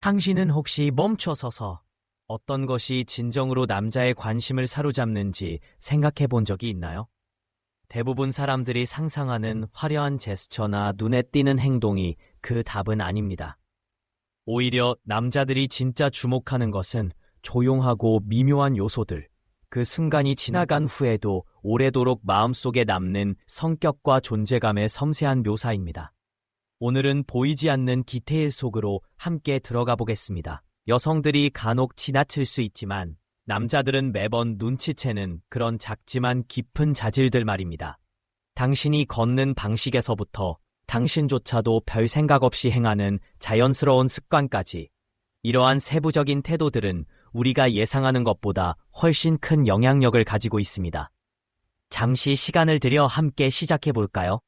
당신은 혹시 멈춰서서 어떤 것이 진정으로 남자의 관심을 사로잡는지 생각해 본 적이 있나요? 대부분 사람들이 상상하는 화려한 제스처나 눈에 띄는 행동이 그 답은 아닙니다. 오히려 남자들이 진짜 주목하는 것은 조용하고 미묘한 요소들, 그 순간이 지나간 후에도 오래도록 마음속에 남는 성격과 존재감의 섬세한 묘사입니다. 오늘은 보이지 않는 디테일 속으로 함께 들어가 보겠습니다. 여성들이 간혹 지나칠 수 있지만 남자들은 매번 눈치채는 그런 작지만 깊은 자질들 말입니다. 당신이 걷는 방식에서부터 당신조차도 별 생각 없이 행하는 자연스러운 습관까지, 이러한 세부적인 태도들은 우리가 예상하는 것보다 훨씬 큰 영향력을 가지고 있습니다. 잠시 시간을 들여 함께 시작해 볼까요?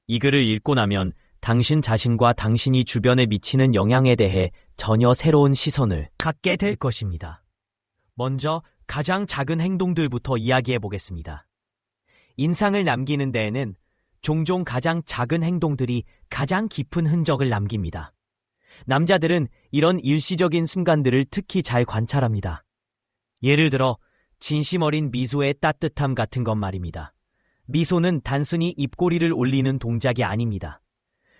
이 글을 읽고 나면 당신 자신과 당신이 주변에 미치는 영향에 대해 전혀 새로운 시선을 갖게 될 것입니다. 먼저 가장 작은 행동들부터 이야기해 보겠습니다. 인상을 남기는 데에는 종종 가장 작은 행동들이 가장 깊은 흔적을 남깁니다. 남자들은 이런 일시적인 순간들을 특히 잘 관찰합니다. 예를 들어 진심 어린 미소의 따뜻함 같은 것 말입니다. 미소는 단순히 입꼬리를 올리는 동작이 아닙니다.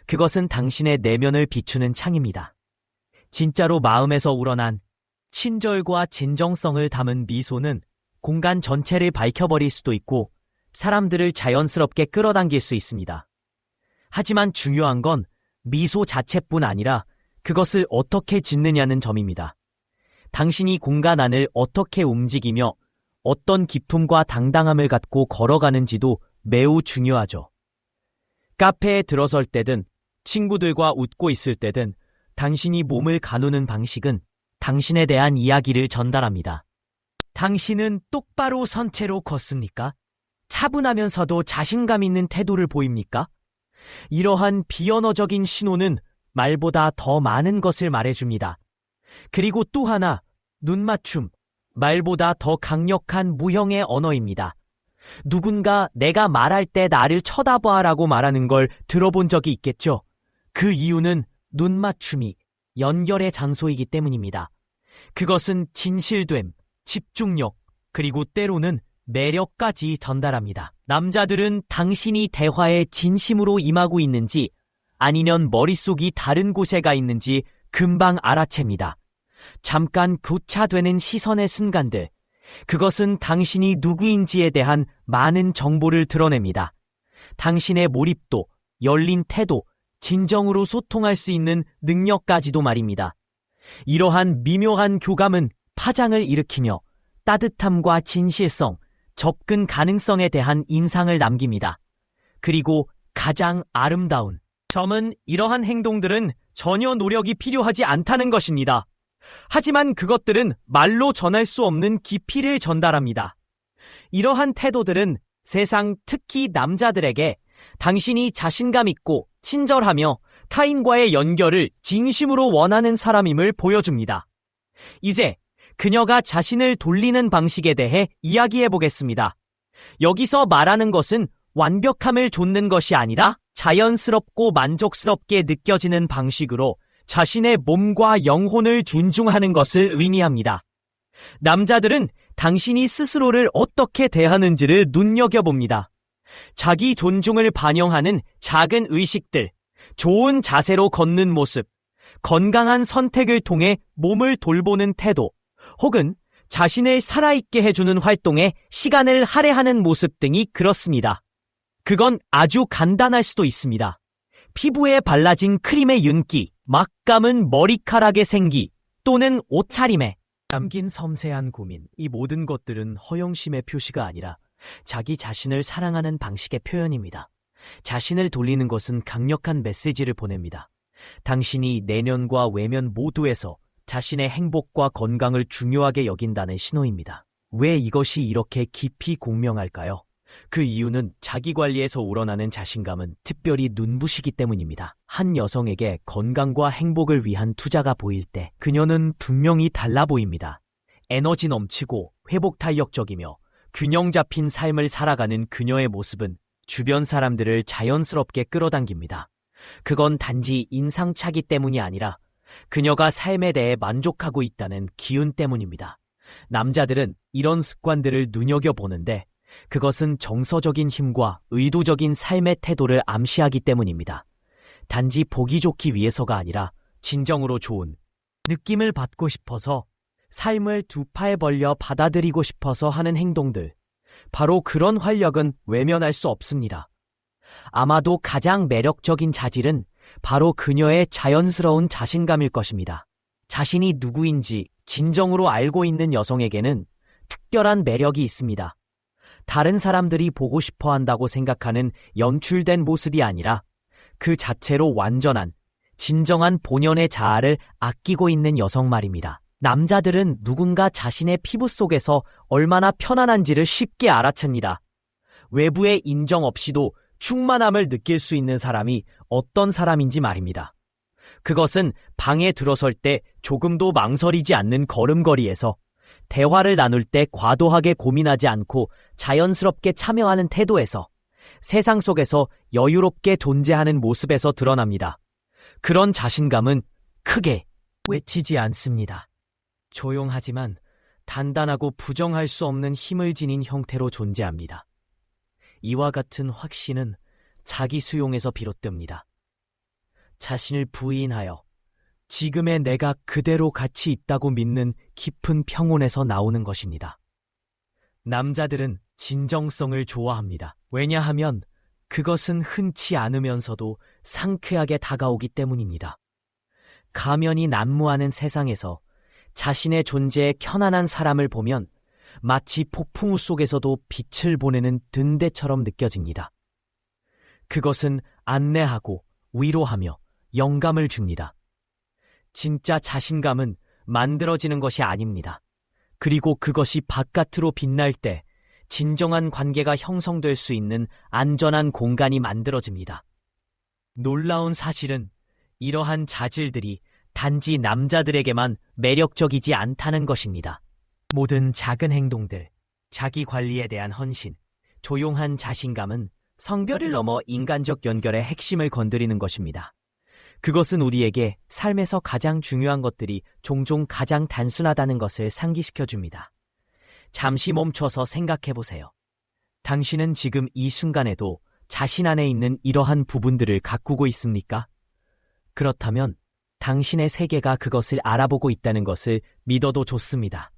그것은 당신의 내면을 비추는 창입니다. 진짜로 마음에서 우러난 친절과 진정성을 담은 미소는 공간 전체를 밝혀버릴 수도 있고 사람들을 자연스럽게 끌어당길 수 있습니다. 하지만 중요한 건 미소 자체뿐 아니라 그것을 어떻게 짓느냐는 점입니다. 당신이 공간 안을 어떻게 움직이며 어떤 기품과 당당함을 갖고 걸어가는지도 매우 중요하죠. 카페에 들어설 때든 친구들과 웃고 있을 때든 당신이 몸을 가누는 방식은 당신에 대한 이야기를 전달합니다. 당신은 똑바로 선 채로 걷습니까? 차분하면서도 자신감 있는 태도를 보입니까? 이러한 비언어적인 신호는 말보다 더 많은 것을 말해줍니다. 그리고 또 하나, 눈맞춤, 말보다 더 강력한 무형의 언어입니다. 누군가 내가 말할 때 나를 쳐다봐라고 말하는 걸 들어본 적이 있겠죠? 그 이유는 눈맞춤이 연결의 장소이기 때문입니다. 그것은 진실됨, 집중력, 그리고 때로는 매력까지 전달합니다. 남자들은 당신이 대화에 진심으로 임하고 있는지 아니면 머릿속이 다른 곳에 가 있는지 금방 알아챕니다. 잠깐 교차되는 시선의 순간들, 그것은 당신이 누구인지에 대한 많은 정보를 드러냅니다. 당신의 몰입도, 열린 태도, 진정으로 소통할 수 있는 능력까지도 말입니다. 이러한 미묘한 교감은 파장을 일으키며 따뜻함과 진실성, 접근 가능성에 대한 인상을 남깁니다. 그리고 가장 아름다운 점은 이러한 행동들은 전혀 노력이 필요하지 않다는 것입니다. 하지만 그것들은 말로 전할 수 없는 깊이를 전달합니다. 이러한 태도들은 세상, 특히 남자들에게 당신이 자신감 있고 친절하며 타인과의 연결을 진심으로 원하는 사람임을 보여줍니다. 이제 그녀가 자신을 돌리는 방식에 대해 이야기해 보겠습니다. 여기서 말하는 것은 완벽함을 좇는 것이 아니라 자연스럽고 만족스럽게 느껴지는 방식으로 자신의 몸과 영혼을 존중하는 것을 의미합니다. 남자들은 당신이 스스로를 어떻게 대하는지를 눈여겨봅니다. 자기 존중을 반영하는 작은 의식들, 좋은 자세로 걷는 모습, 건강한 선택을 통해 몸을 돌보는 태도, 혹은 자신을 살아있게 해주는 활동에 시간을 할애하는 모습 등이 그렇습니다. 그건 아주 간단할 수도 있습니다. 피부에 발라진 크림의 윤기, 막 감은 머리카락의 생기, 또는 옷차림에 담긴 섬세한 고민, 이 모든 것들은 허영심의 표시가 아니라 자기 자신을 사랑하는 방식의 표현입니다. 자신을 돌리는 것은 강력한 메시지를 보냅니다. 당신이 내면과 외면 모두에서 자신의 행복과 건강을 중요하게 여긴다는 신호입니다. 왜 이것이 이렇게 깊이 공명할까요? 그 이유는 자기관리에서 우러나는 자신감은 특별히 눈부시기 때문입니다. 한 여성에게 건강과 행복을 위한 투자가 보일 때 그녀는 분명히 달라 보입니다. 에너지 넘치고 회복 탄력적이며 균형 잡힌 삶을 살아가는 그녀의 모습은 주변 사람들을 자연스럽게 끌어당깁니다. 그건 단지 인상차기 때문이 아니라 그녀가 삶에 대해 만족하고 있다는 기운 때문입니다. 남자들은 이런 습관들을 눈여겨보는데 그것은 정서적인 힘과 의도적인 삶의 태도를 암시하기 때문입니다. 단지 보기 좋기 위해서가 아니라 진정으로 좋은 느낌을 받고 싶어서 삶을 두 팔 벌려 받아들이고 싶어서 하는 행동들. 바로 그런 활력은 외면할 수 없습니다. 아마도 가장 매력적인 자질은 바로 그녀의 자연스러운 자신감일 것입니다. 자신이 누구인지 진정으로 알고 있는 여성에게는 특별한 매력이 있습니다. 다른 사람들이 보고 싶어 한다고 생각하는 연출된 모습이 아니라 그 자체로 완전한, 진정한 본연의 자아를 아끼고 있는 여성 말입니다. 남자들은 누군가 자신의 피부 속에서 얼마나 편안한지를 쉽게 알아챕니다. 외부의 인정 없이도 충만함을 느낄 수 있는 사람이 어떤 사람인지 말입니다. 그것은 방에 들어설 때 조금도 망설이지 않는 걸음걸이에서, 대화를 나눌 때 과도하게 고민하지 않고 자연스럽게 참여하는 태도에서, 세상 속에서 여유롭게 존재하는 모습에서 드러납니다. 그런 자신감은 크게 외치지 않습니다. 조용하지만 단단하고 부정할 수 없는 힘을 지닌 형태로 존재합니다. 이와 같은 확신은 자기 수용에서 비롯됩니다. 자신을 부인하여 지금의 내가 그대로 가치 있다고 믿는 깊은 평온에서 나오는 것입니다. 남자들은 진정성을 좋아합니다. 왜냐하면 그것은 흔치 않으면서도 상쾌하게 다가오기 때문입니다. 가면이 난무하는 세상에서 자신의 존재에 편안한 사람을 보면 마치 폭풍우 속에서도 빛을 보내는 등대처럼 느껴집니다. 그것은 안내하고 위로하며 영감을 줍니다. 진짜 자신감은 만들어지는 것이 아닙니다. 그리고 그것이 바깥으로 빛날 때 진정한 관계가 형성될 수 있는 안전한 공간이 만들어집니다. 놀라운 사실은 이러한 자질들이 단지 남자들에게만 매력적이지 않다는 것입니다. 모든 작은 행동들, 자기 관리에 대한 헌신, 조용한 자신감은 성별을 넘어 인간적 연결의 핵심을 건드리는 것입니다. 그것은 우리에게 삶에서 가장 중요한 것들이 종종 가장 단순하다는 것을 상기시켜줍니다. 잠시 멈춰서 생각해보세요. 당신은 지금 이 순간에도 자신 안에 있는 이러한 부분들을 가꾸고 있습니까? 그렇다면 당신의 세계가 그것을 알아보고 있다는 것을 믿어도 좋습니다.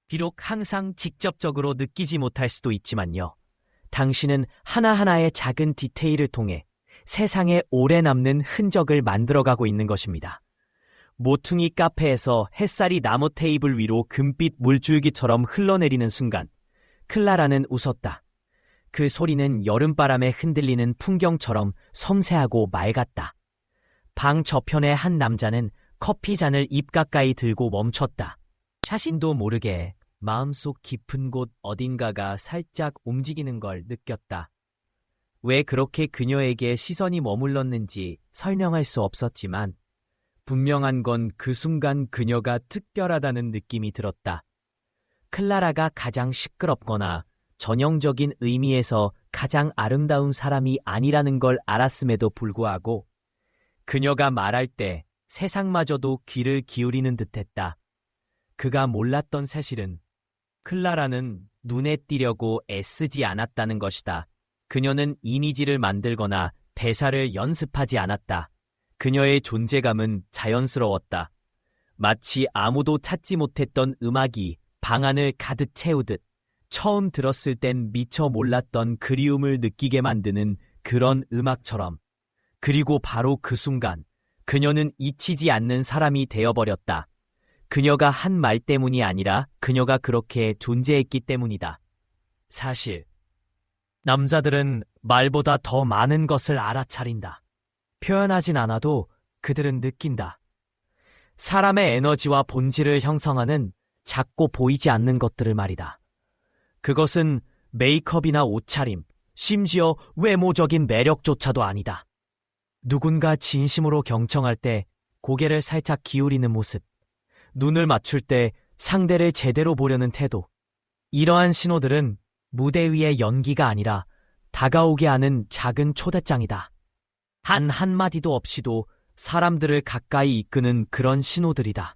비록 항상 직접적으로 느끼지 못할 수도 있지만요. 당신은 하나하나의 작은 디테일을 통해 세상에 오래 남는 흔적을 만들어가고 있는 것입니다. 모퉁이 카페에서 햇살이 나무 테이블 위로 금빛 물줄기처럼 흘러내리는 순간 클라라는 웃었다. 그 소리는 여름바람에 흔들리는 풍경처럼 섬세하고 맑았다. 방 저편의 한 남자는 커피잔을 입 가까이 들고 멈췄다. 자신도 모르게 마음속 깊은 곳 어딘가가 살짝 움직이는 걸 느꼈다. 왜 그렇게 그녀에게 시선이 머물렀는지 설명할 수 없었지만 분명한 건 그 순간 그녀가 특별하다는 느낌이 들었다. 클라라가 가장 시끄럽거나 전형적인 의미에서 가장 아름다운 사람이 아니라는 걸 알았음에도 불구하고 그녀가 말할 때 세상마저도 귀를 기울이는 듯했다. 그가 몰랐던 사실은 클라라는 눈에 띄려고 애쓰지 않았다는 것이다. 그녀는 이미지를 만들거나 대사를 연습하지 않았다. 그녀의 존재감은 자연스러웠다. 마치 아무도 찾지 못했던 음악이 방 안을 가득 채우듯 처음 들었을 땐 미처 몰랐던 그리움을 느끼게 만드는 그런 음악처럼. 그리고 바로 그 순간 그녀는 잊히지 않는 사람이 되어버렸다. 그녀가 한 말 때문이 아니라 그녀가 그렇게 존재했기 때문이다. 사실 남자들은 말보다 더 많은 것을 알아차린다. 표현하진 않아도 그들은 느낀다. 사람의 에너지와 본질을 형성하는 작고 보이지 않는 것들을 말이다. 그것은 메이크업이나 옷차림, 심지어 외모적인 매력조차도 아니다. 누군가 진심으로 경청할 때 고개를 살짝 기울이는 모습, 눈을 맞출 때 상대를 제대로 보려는 태도. 이러한 신호들은 무대 위의 연기가 아니라 다가오게 하는 작은 초대장이다. 단 한마디도 없이도 사람들을 가까이 이끄는 그런 신호들이다.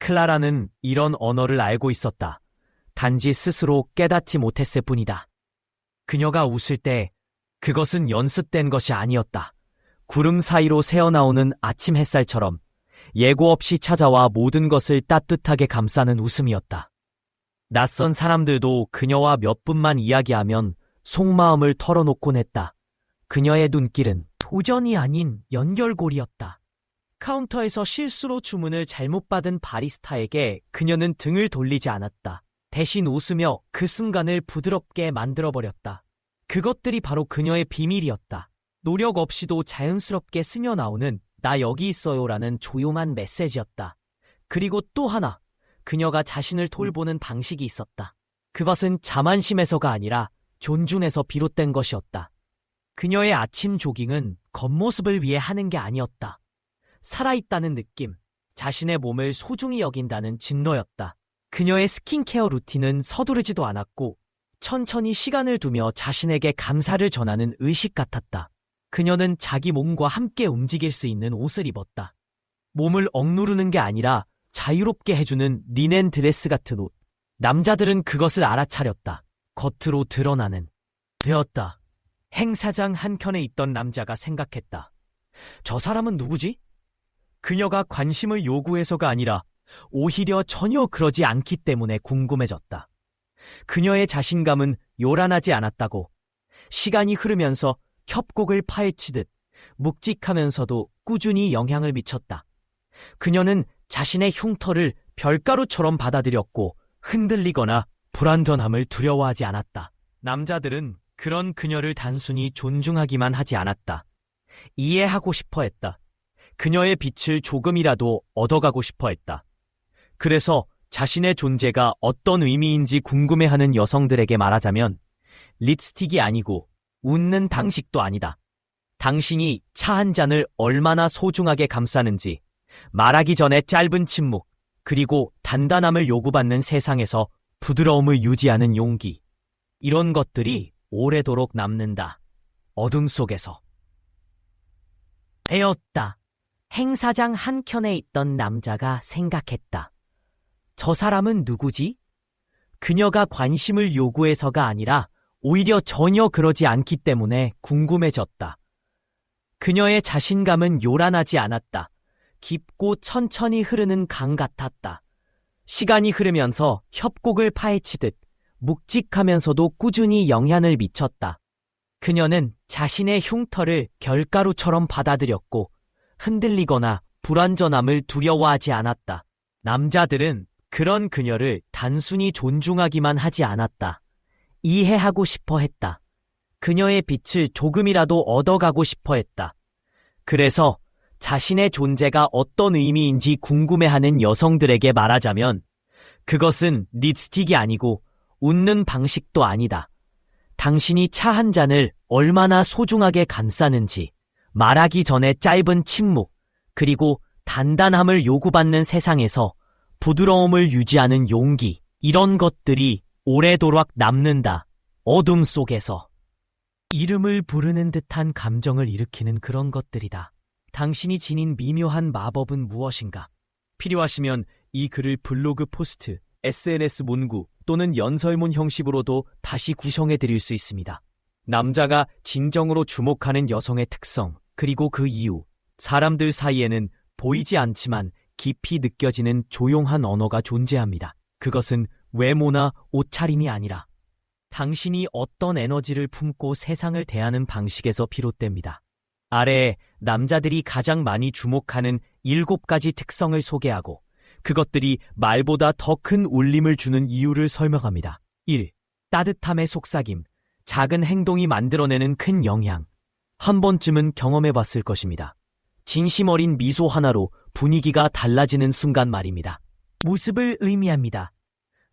클라라는 이런 언어를 알고 있었다. 단지 스스로 깨닫지 못했을 뿐이다. 그녀가 웃을 때 그것은 연습된 것이 아니었다. 구름 사이로 새어나오는 아침 햇살처럼 예고 없이 찾아와 모든 것을 따뜻하게 감싸는 웃음이었다. 낯선 사람들도 그녀와 몇 분만 이야기하면 속마음을 털어놓곤 했다. 그녀의 눈길은 도전이 아닌 연결고리였다. 카운터에서 실수로 주문을 잘못 받은 바리스타에게 그녀는 등을 돌리지 않았다. 대신 웃으며 그 순간을 부드럽게 만들어버렸다. 그것들이 바로 그녀의 비밀이었다. 노력 없이도 자연스럽게 스며나오는 나 여기 있어요라는 조용한 메시지였다. 그리고 또 하나, 그녀가 자신을 돌보는 방식이 있었다. 그것은 자만심에서가 아니라 존중에서 비롯된 것이었다. 그녀의 아침 조깅은 겉모습을 위해 하는 게 아니었다. 살아있다는 느낌, 자신의 몸을 소중히 여긴다는 진노였다. 그녀의 스킨케어 루틴은 서두르지도 않았고 천천히 시간을 두며 자신에게 감사를 전하는 의식 같았다. 그녀는 자기 몸과 함께 움직일 수 있는 옷을 입었다. 몸을 억누르는 게 아니라 자유롭게 해주는 리넨 드레스 같은 옷. 남자들은 그것을 알아차렸다. 겉으로 드러나는 되었다. 행사장 한켠에 있던 남자가 생각했다. 저 사람은 누구지? 그녀가 관심을 요구해서가 아니라 오히려 전혀 그러지 않기 때문에 궁금해졌다. 그녀의 자신감은 요란하지 않았다고. 시간이 흐르면서 협곡을 파헤치듯 묵직하면서도 꾸준히 영향을 미쳤다. 그녀는 자신의 흉터를 별가루처럼 받아들였고 흔들리거나 불완전함을 두려워하지 않았다. 남자들은 그런 그녀를 단순히 존중하기만 하지 않았다. 이해하고 싶어 했다. 그녀의 빛을 조금이라도 얻어가고 싶어 했다. 그래서 자신의 존재가 어떤 의미인지 궁금해하는 여성들에게 말하자면 립스틱이 아니고 웃는 방식도 아니다. 당신이 차 한 잔을 얼마나 소중하게 감싸는지, 말하기 전에 짧은 침묵, 그리고 단단함을 요구받는 세상에서 부드러움을 유지하는 용기. 이런 것들이 오래도록 남는다. 어둠 속에서. 배었다. 행사장 한켠에 있던 남자가 생각했다. 저 사람은 누구지? 그녀가 관심을 요구해서가 아니라 오히려 전혀 그러지 않기 때문에 궁금해졌다. 그녀의 자신감은 요란하지 않았다. 깊고 천천히 흐르는 강 같았다. 시간이 흐르면서 협곡을 파헤치듯 묵직하면서도 꾸준히 영향을 미쳤다. 그녀는 자신의 흉터를 결가루처럼 받아들였고 흔들리거나 불완전함을 두려워하지 않았다. 남자들은 그런 그녀를 단순히 존중하기만 하지 않았다. 이해하고 싶어 했다. 그녀의 빛을 조금이라도 얻어가고 싶어 했다. 그래서 자신의 존재가 어떤 의미인지 궁금해하는 여성들에게 말하자면 그것은 립스틱이 아니고 웃는 방식도 아니다. 당신이 차 한 잔을 얼마나 소중하게 감싸는지, 말하기 전에 짧은 침묵, 그리고 단단함을 요구받는 세상에서 부드러움을 유지하는 용기, 이런 것들이 오래도록 남는다. 어둠 속에서. 이름을 부르는 듯한 감정을 일으키는 그런 것들이다. 당신이 지닌 미묘한 마법은 무엇인가? 필요하시면 이 글을 블로그 포스트, SNS 문구 또는 연설문 형식으로도 다시 구성해 드릴 수 있습니다. 남자가 진정으로 주목하는 여성의 특성, 그리고 그 이유, 사람들 사이에는 보이지 않지만 깊이 느껴지는 조용한 언어가 존재합니다. 그것은 외모나 옷차림이 아니라 당신이 어떤 에너지를 품고 세상을 대하는 방식에서 비롯됩니다. 아래에 남자들이 가장 많이 주목하는 7가지 특성을 소개하고 그것들이 말보다 더 큰 울림을 주는 이유를 설명합니다. 1. 따뜻함의 속삭임. 작은 행동이 만들어내는 큰 영향. 한 번쯤은 경험해봤을 것입니다. 진심 어린 미소 하나로 분위기가 달라지는 순간 말입니다. 모습을 의미합니다.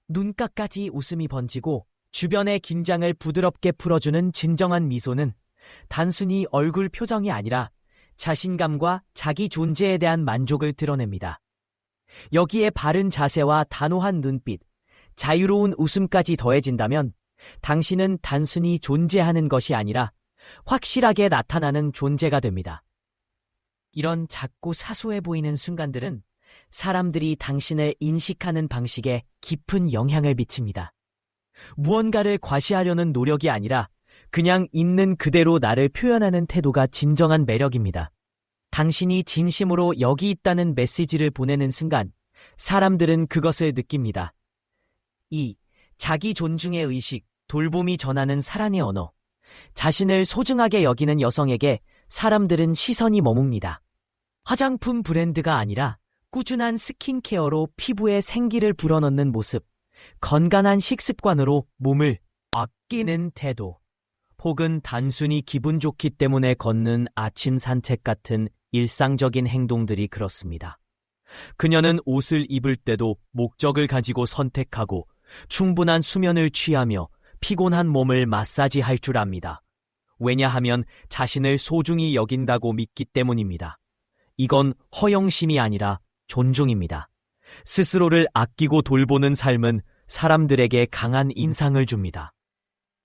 눈가까지 웃음이 번지고 주변의 긴장을 부드럽게 풀어주는 진정한 미소는 단순히 얼굴 표정이 아니라 자신감과 자기 존재에 대한 만족을 드러냅니다. 여기에 바른 자세와 단호한 눈빛, 자유로운 웃음까지 더해진다면 당신은 단순히 존재하는 것이 아니라 확실하게 나타나는 존재가 됩니다. 이런 작고 사소해 보이는 순간들은 사람들이 당신을 인식하는 방식에 깊은 영향을 미칩니다. 무언가를 과시하려는 노력이 아니라 그냥 있는 그대로 나를 표현하는 태도가 진정한 매력입니다. 당신이 진심으로 여기 있다는 메시지를 보내는 순간 사람들은 그것을 느낍니다. 2. 자기 존중의 의식, 돌봄이 전하는 사랑의 언어. 자신을 소중하게 여기는 여성에게 사람들은 시선이 머뭅니다. 화장품 브랜드가 아니라 꾸준한 스킨케어로 피부에 생기를 불어넣는 모습, 건강한 식습관으로 몸을 아끼는 태도, 혹은 단순히 기분 좋기 때문에 걷는 아침 산책 같은 일상적인 행동들이 그렇습니다. 그녀는 옷을 입을 때도 목적을 가지고 선택하고 충분한 수면을 취하며 피곤한 몸을 마사지할 줄 압니다. 왜냐하면 자신을 소중히 여긴다고 믿기 때문입니다. 이건 허영심이 아니라 존중입니다. 스스로를 아끼고 돌보는 삶은 사람들에게 강한 인상을 줍니다.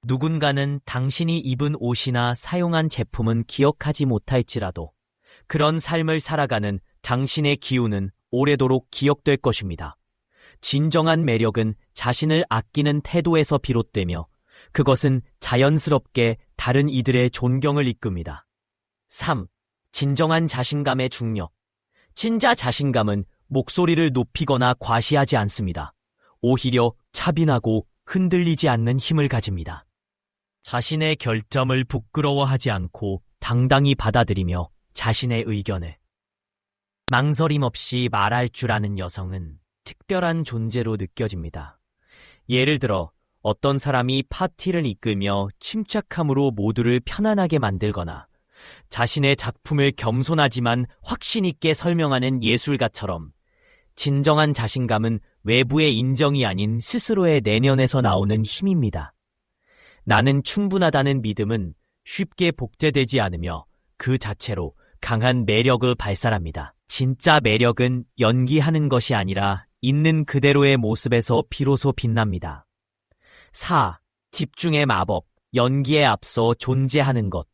누군가는 당신이 입은 옷이나 사용한 제품은 기억하지 못할지라도 그런 삶을 살아가는 당신의 기운은 오래도록 기억될 것입니다. 진정한 매력은 자신을 아끼는 태도에서 비롯되며 그것은 자연스럽게 다른 이들의 존경을 이끕니다. 3. 진정한 자신감의 중력. 진짜 자신감은 목소리를 높이거나 과시하지 않습니다. 오히려 차분하고 흔들리지 않는 힘을 가집니다. 자신의 결점을 부끄러워하지 않고 당당히 받아들이며 자신의 의견을 망설임 없이 말할 줄 아는 여성은 특별한 존재로 느껴집니다. 예를 들어 어떤 사람이 파티를 이끌며 침착함으로 모두를 편안하게 만들거나 자신의 작품을 겸손하지만 확신 있게 설명하는 예술가처럼 진정한 자신감은 외부의 인정이 아닌 스스로의 내면에서 나오는 힘입니다. 나는 충분하다는 믿음은 쉽게 복제되지 않으며 그 자체로 강한 매력을 발산합니다. 진짜 매력은 연기하는 것이 아니라 있는 그대로의 모습에서 비로소 빛납니다. 4. 집중의 마법, 연기에 앞서 존재하는 것.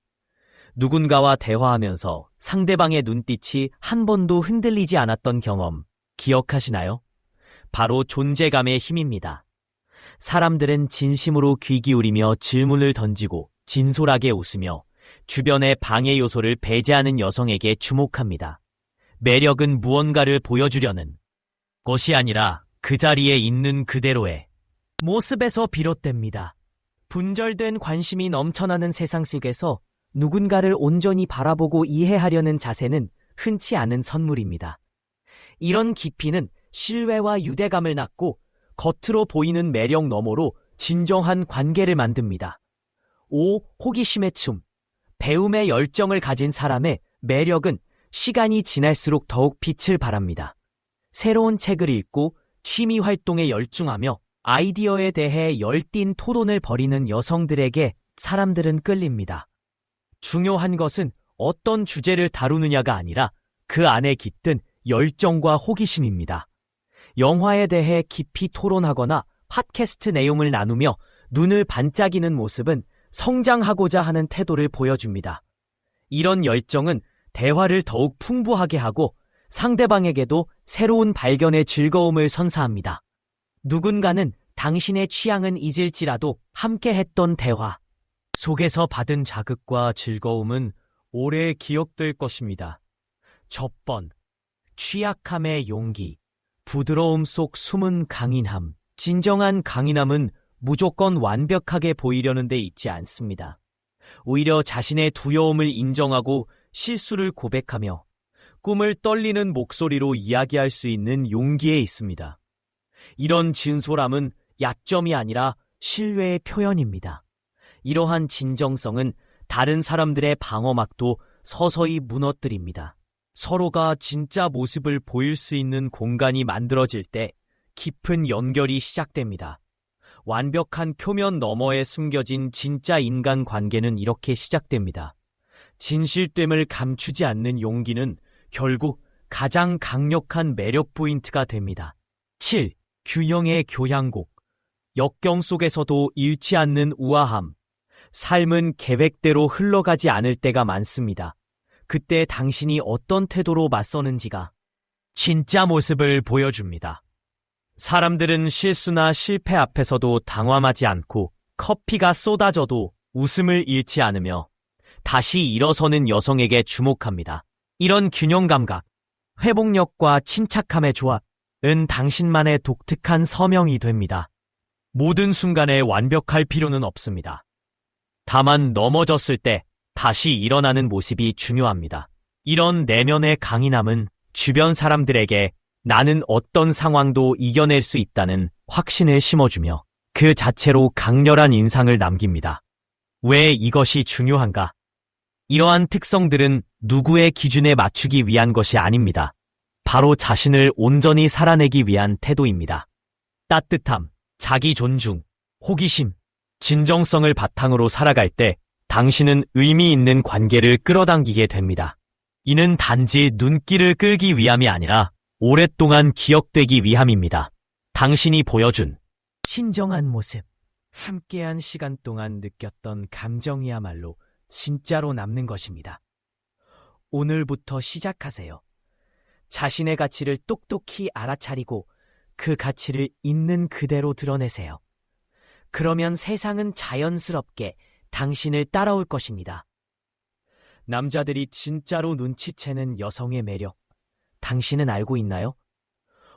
누군가와 대화하면서 상대방의 눈빛이 한 번도 흔들리지 않았던 경험, 기억하시나요? 바로 존재감의 힘입니다. 사람들은 진심으로 귀 기울이며 질문을 던지고 진솔하게 웃으며 주변의 방해 요소를 배제하는 여성에게 주목합니다. 매력은 무언가를 보여주려는 것이 아니라 그 자리에 있는 그대로의 모습에서 비롯됩니다. 분절된 관심이 넘쳐나는 세상 속에서 누군가를 온전히 바라보고 이해하려는 자세는 흔치 않은 선물입니다. 이런 깊이는 신뢰와 유대감을 낳고 겉으로 보이는 매력 너머로 진정한 관계를 만듭니다. 5. 호기심의 춤. 배움의 열정을 가진 사람의 매력은 시간이 지날수록 더욱 빛을 발합니다. 새로운 책을 읽고 취미 활동에 열중하며 아이디어에 대해 열띤 토론을 벌이는 여성들에게 사람들은 끌립니다. 중요한 것은 어떤 주제를 다루느냐가 아니라 그 안에 깃든 열정과 호기심입니다. 영화에 대해 깊이 토론하거나 팟캐스트 내용을 나누며 눈을 반짝이는 모습은 성장하고자 하는 태도를 보여줍니다. 이런 열정은 대화를 더욱 풍부하게 하고 상대방에게도 새로운 발견의 즐거움을 선사합니다. 누군가는 당신의 취향은 잊을지라도 함께 했던 대화 속에서 받은 자극과 즐거움은 오래 기억될 것입니다. 첫번, 취약함의 용기. 부드러움 속 숨은 강인함. 진정한 강인함은 무조건 완벽하게 보이려는 데 있지 않습니다. 오히려 자신의 두려움을 인정하고 실수를 고백하며 꿈을 떨리는 목소리로 이야기할 수 있는 용기에 있습니다. 이런 진솔함은 약점이 아니라 신뢰의 표현입니다. 이러한 진정성은 다른 사람들의 방어막도 서서히 무너뜨립니다. 서로가 진짜 모습을 보일 수 있는 공간이 만들어질 때 깊은 연결이 시작됩니다. 완벽한 표면 너머에 숨겨진 진짜 인간 관계는 이렇게 시작됩니다. 진실됨을 감추지 않는 용기는 결국 가장 강력한 매력 포인트가 됩니다. 7. 균형의 교향곡. 역경 속에서도 잃지 않는 우아함. 삶은 계획대로 흘러가지 않을 때가 많습니다. 그때 당신이 어떤 태도로 맞서는지가 진짜 모습을 보여줍니다. 사람들은 실수나 실패 앞에서도 당황하지 않고 커피가 쏟아져도 웃음을 잃지 않으며 다시 일어서는 여성에게 주목합니다. 이런 균형 감각, 회복력과 침착함의 조합은 당신만의 독특한 서명이 됩니다. 모든 순간에 완벽할 필요는 없습니다. 다만 넘어졌을 때 다시 일어나는 모습이 중요합니다. 이런 내면의 강인함은 주변 사람들에게 나는 어떤 상황도 이겨낼 수 있다는 확신을 심어주며 그 자체로 강렬한 인상을 남깁니다. 왜 이것이 중요한가? 이러한 특성들은 누구의 기준에 맞추기 위한 것이 아닙니다. 바로 자신을 온전히 살아내기 위한 태도입니다. 따뜻함, 자기 존중, 호기심, 진정성을 바탕으로 살아갈 때 당신은 의미 있는 관계를 끌어당기게 됩니다. 이는 단지 눈길을 끌기 위함이 아니라 오랫동안 기억되기 위함입니다. 당신이 보여준 친정한 모습, 함께한 시간 동안 느꼈던 감정이야말로 진짜로 남는 것입니다. 오늘부터 시작하세요. 자신의 가치를 똑똑히 알아차리고 그 가치를 있는 그대로 드러내세요. 그러면 세상은 자연스럽게 당신을 따라올 것입니다. 남자들이 진짜로 눈치채는 여성의 매력, 당신은 알고 있나요?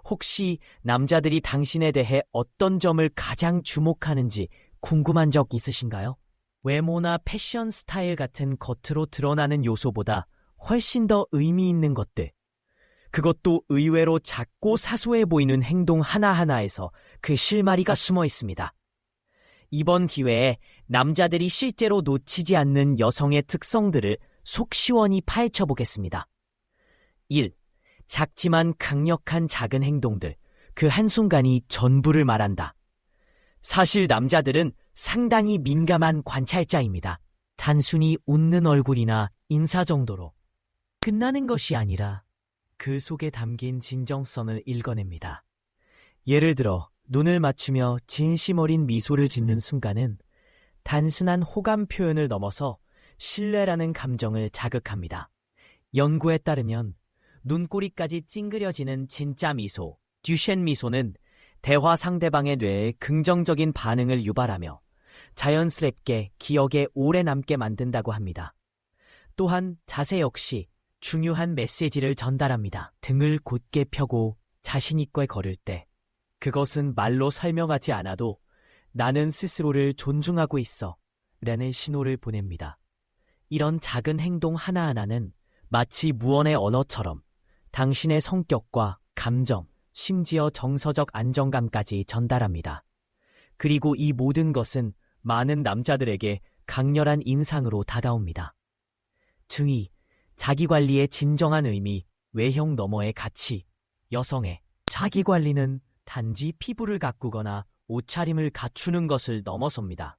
혹시 남자들이 당신에 대해 어떤 점을 가장 주목하는지 궁금한 적 있으신가요? 외모나 패션 스타일 같은 겉으로 드러나는 요소보다 훨씬 더 의미 있는 것들, 그것도 의외로 작고 사소해 보이는 행동 하나하나에서 그 실마리가 숨어 있습니다. 이번 기회에 남자들이 실제로 놓치지 않는 여성의 특성들을 속 시원히 파헤쳐 보겠습니다. 1. 작지만 강력한 작은 행동들, 그 한순간이 전부를 말한다. 사실 남자들은 상당히 민감한 관찰자입니다. 단순히 웃는 얼굴이나 인사 정도로 끝나는 것이 아니라 그 속에 담긴 진정성을 읽어냅니다. 예를 들어 눈을 맞추며 진심 어린 미소를 짓는 순간은 단순한 호감 표현을 넘어서 신뢰라는 감정을 자극합니다. 연구에 따르면 눈꼬리까지 찡그려지는 진짜 미소, 듀셴 미소는 대화 상대방의 뇌에 긍정적인 반응을 유발하며 자연스럽게 기억에 오래 남게 만든다고 합니다. 또한 자세 역시 중요한 메시지를 전달합니다. 등을 곧게 펴고 자신있게 걸을 때 그것은 말로 설명하지 않아도 나는 스스로를 존중하고 있어 라는 신호를 보냅니다. 이런 작은 행동 하나하나는 마치 무언의 언어처럼 당신의 성격과 감정, 심지어 정서적 안정감까지 전달합니다. 그리고 이 모든 것은 많은 남자들에게 강렬한 인상으로 다가옵니다. 증의, 자기관리의 진정한 의미, 외형 너머의 가치, 여성의 자기관리는 단지 피부를 가꾸거나 옷차림을 갖추는 것을 넘어섭니다.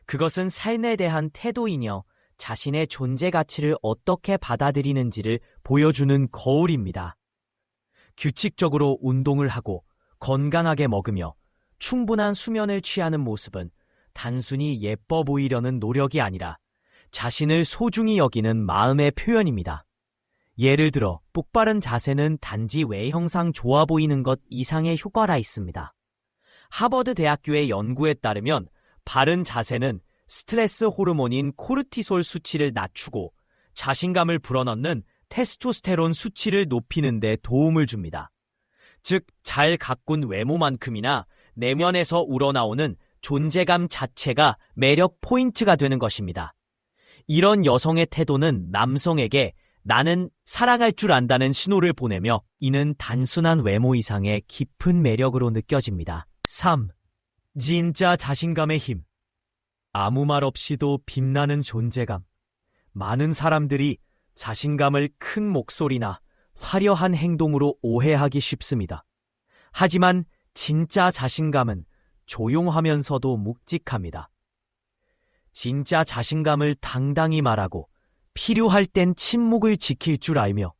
그것은 삶에 대한 태도이며 자신의 존재 가치를 어떻게 받아들이는지를 보여주는 거울입니다. 규칙적으로 운동을 하고 건강하게 먹으며 충분한 수면을 취하는 모습은 단순히 예뻐 보이려는 노력이 아니라 자신을 소중히 여기는 마음의 표현입니다. 예를 들어 똑바른 자세는 단지 외형상 좋아 보이는 것 이상의 효과가 있습니다. 하버드 대학교의 연구에 따르면 바른 자세는 스트레스 호르몬인 코르티솔 수치를 낮추고 자신감을 불어넣는 테스토스테론 수치를 높이는 데 도움을 줍니다. 즉, 잘 가꾼 외모만큼이나 내면에서 우러나오는 존재감 자체가 매력 포인트가 되는 것입니다. 이런 여성의 태도는 남성에게 나는 사랑할 줄 안다는 신호를 보내며 이는 단순한 외모 이상의 깊은 매력으로 느껴집니다. 3. 진짜 자신감의 힘. 아무 말 없이도 빛나는 존재감. 많은 사람들이 자신감을 큰 목소리나 화려한 행동으로 오해하기 쉽습니다. 하지만 진짜 자신감은 조용하면서도 묵직합니다. 진짜 자신감을 당당히 말하고 필요할 땐 침묵을 지킬 줄 알며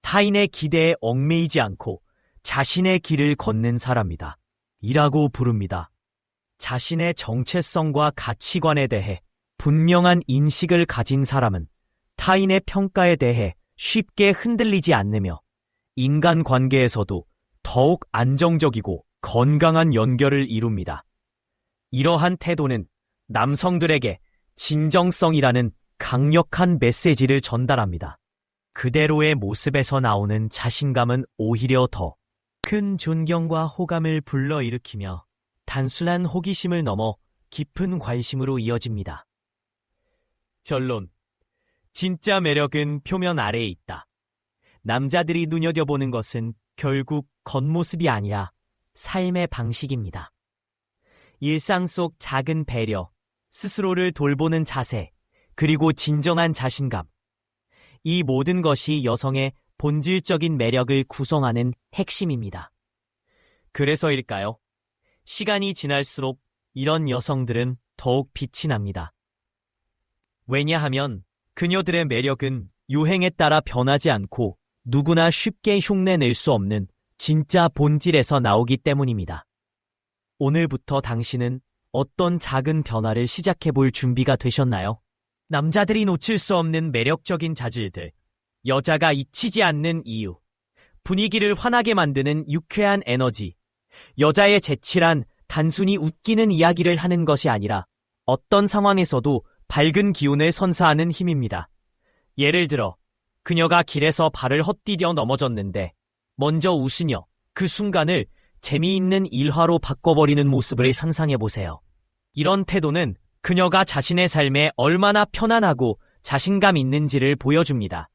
타인의 기대에 얽매이지 않고 자신의 길을 걷는 사람이다. 이라고 부릅니다. 자신의 정체성과 가치관에 대해 분명한 인식을 가진 사람은 타인의 평가에 대해 쉽게 흔들리지 않으며 인간관계에서도 더욱 안정적이고 건강한 연결을 이룹니다. 이러한 태도는 남성들에게 진정성이라는 강력한 메시지를 전달합니다. 그대로의 모습에서 나오는 자신감은 오히려 더 큰 존경과 호감을 불러일으키며 단순한 호기심을 넘어 깊은 관심으로 이어집니다. 결론. 진짜 매력은 표면 아래에 있다. 남자들이 눈여겨보는 것은 결국 겉모습이 아니라 삶의 방식입니다. 일상 속 작은 배려, 스스로를 돌보는 자세, 그리고 진정한 자신감. 이 모든 것이 여성의 본질적인 매력을 구성하는 핵심입니다. 그래서일까요? 시간이 지날수록 이런 여성들은 더욱 빛이 납니다. 왜냐하면 그녀들의 매력은 유행에 따라 변하지 않고 누구나 쉽게 흉내낼 수 없는 진짜 본질에서 나오기 때문입니다. 오늘부터 당신은 어떤 작은 변화를 시작해볼 준비가 되셨나요? 남자들이 놓칠 수 없는 매력적인 자질들, 여자가 잊히지 않는 이유, 분위기를 환하게 만드는 유쾌한 에너지, 여자의 재치란 단순히 웃기는 이야기를 하는 것이 아니라 어떤 상황에서도 밝은 기운을 선사하는 힘입니다. 예를 들어, 그녀가 길에서 발을 헛디뎌 넘어졌는데 먼저 웃으며 그 순간을 재미있는 일화로 바꿔버리는 모습을 상상해보세요. 이런 태도는 그녀가 자신의 삶에 얼마나 편안하고 자신감 있는지를 보여줍니다.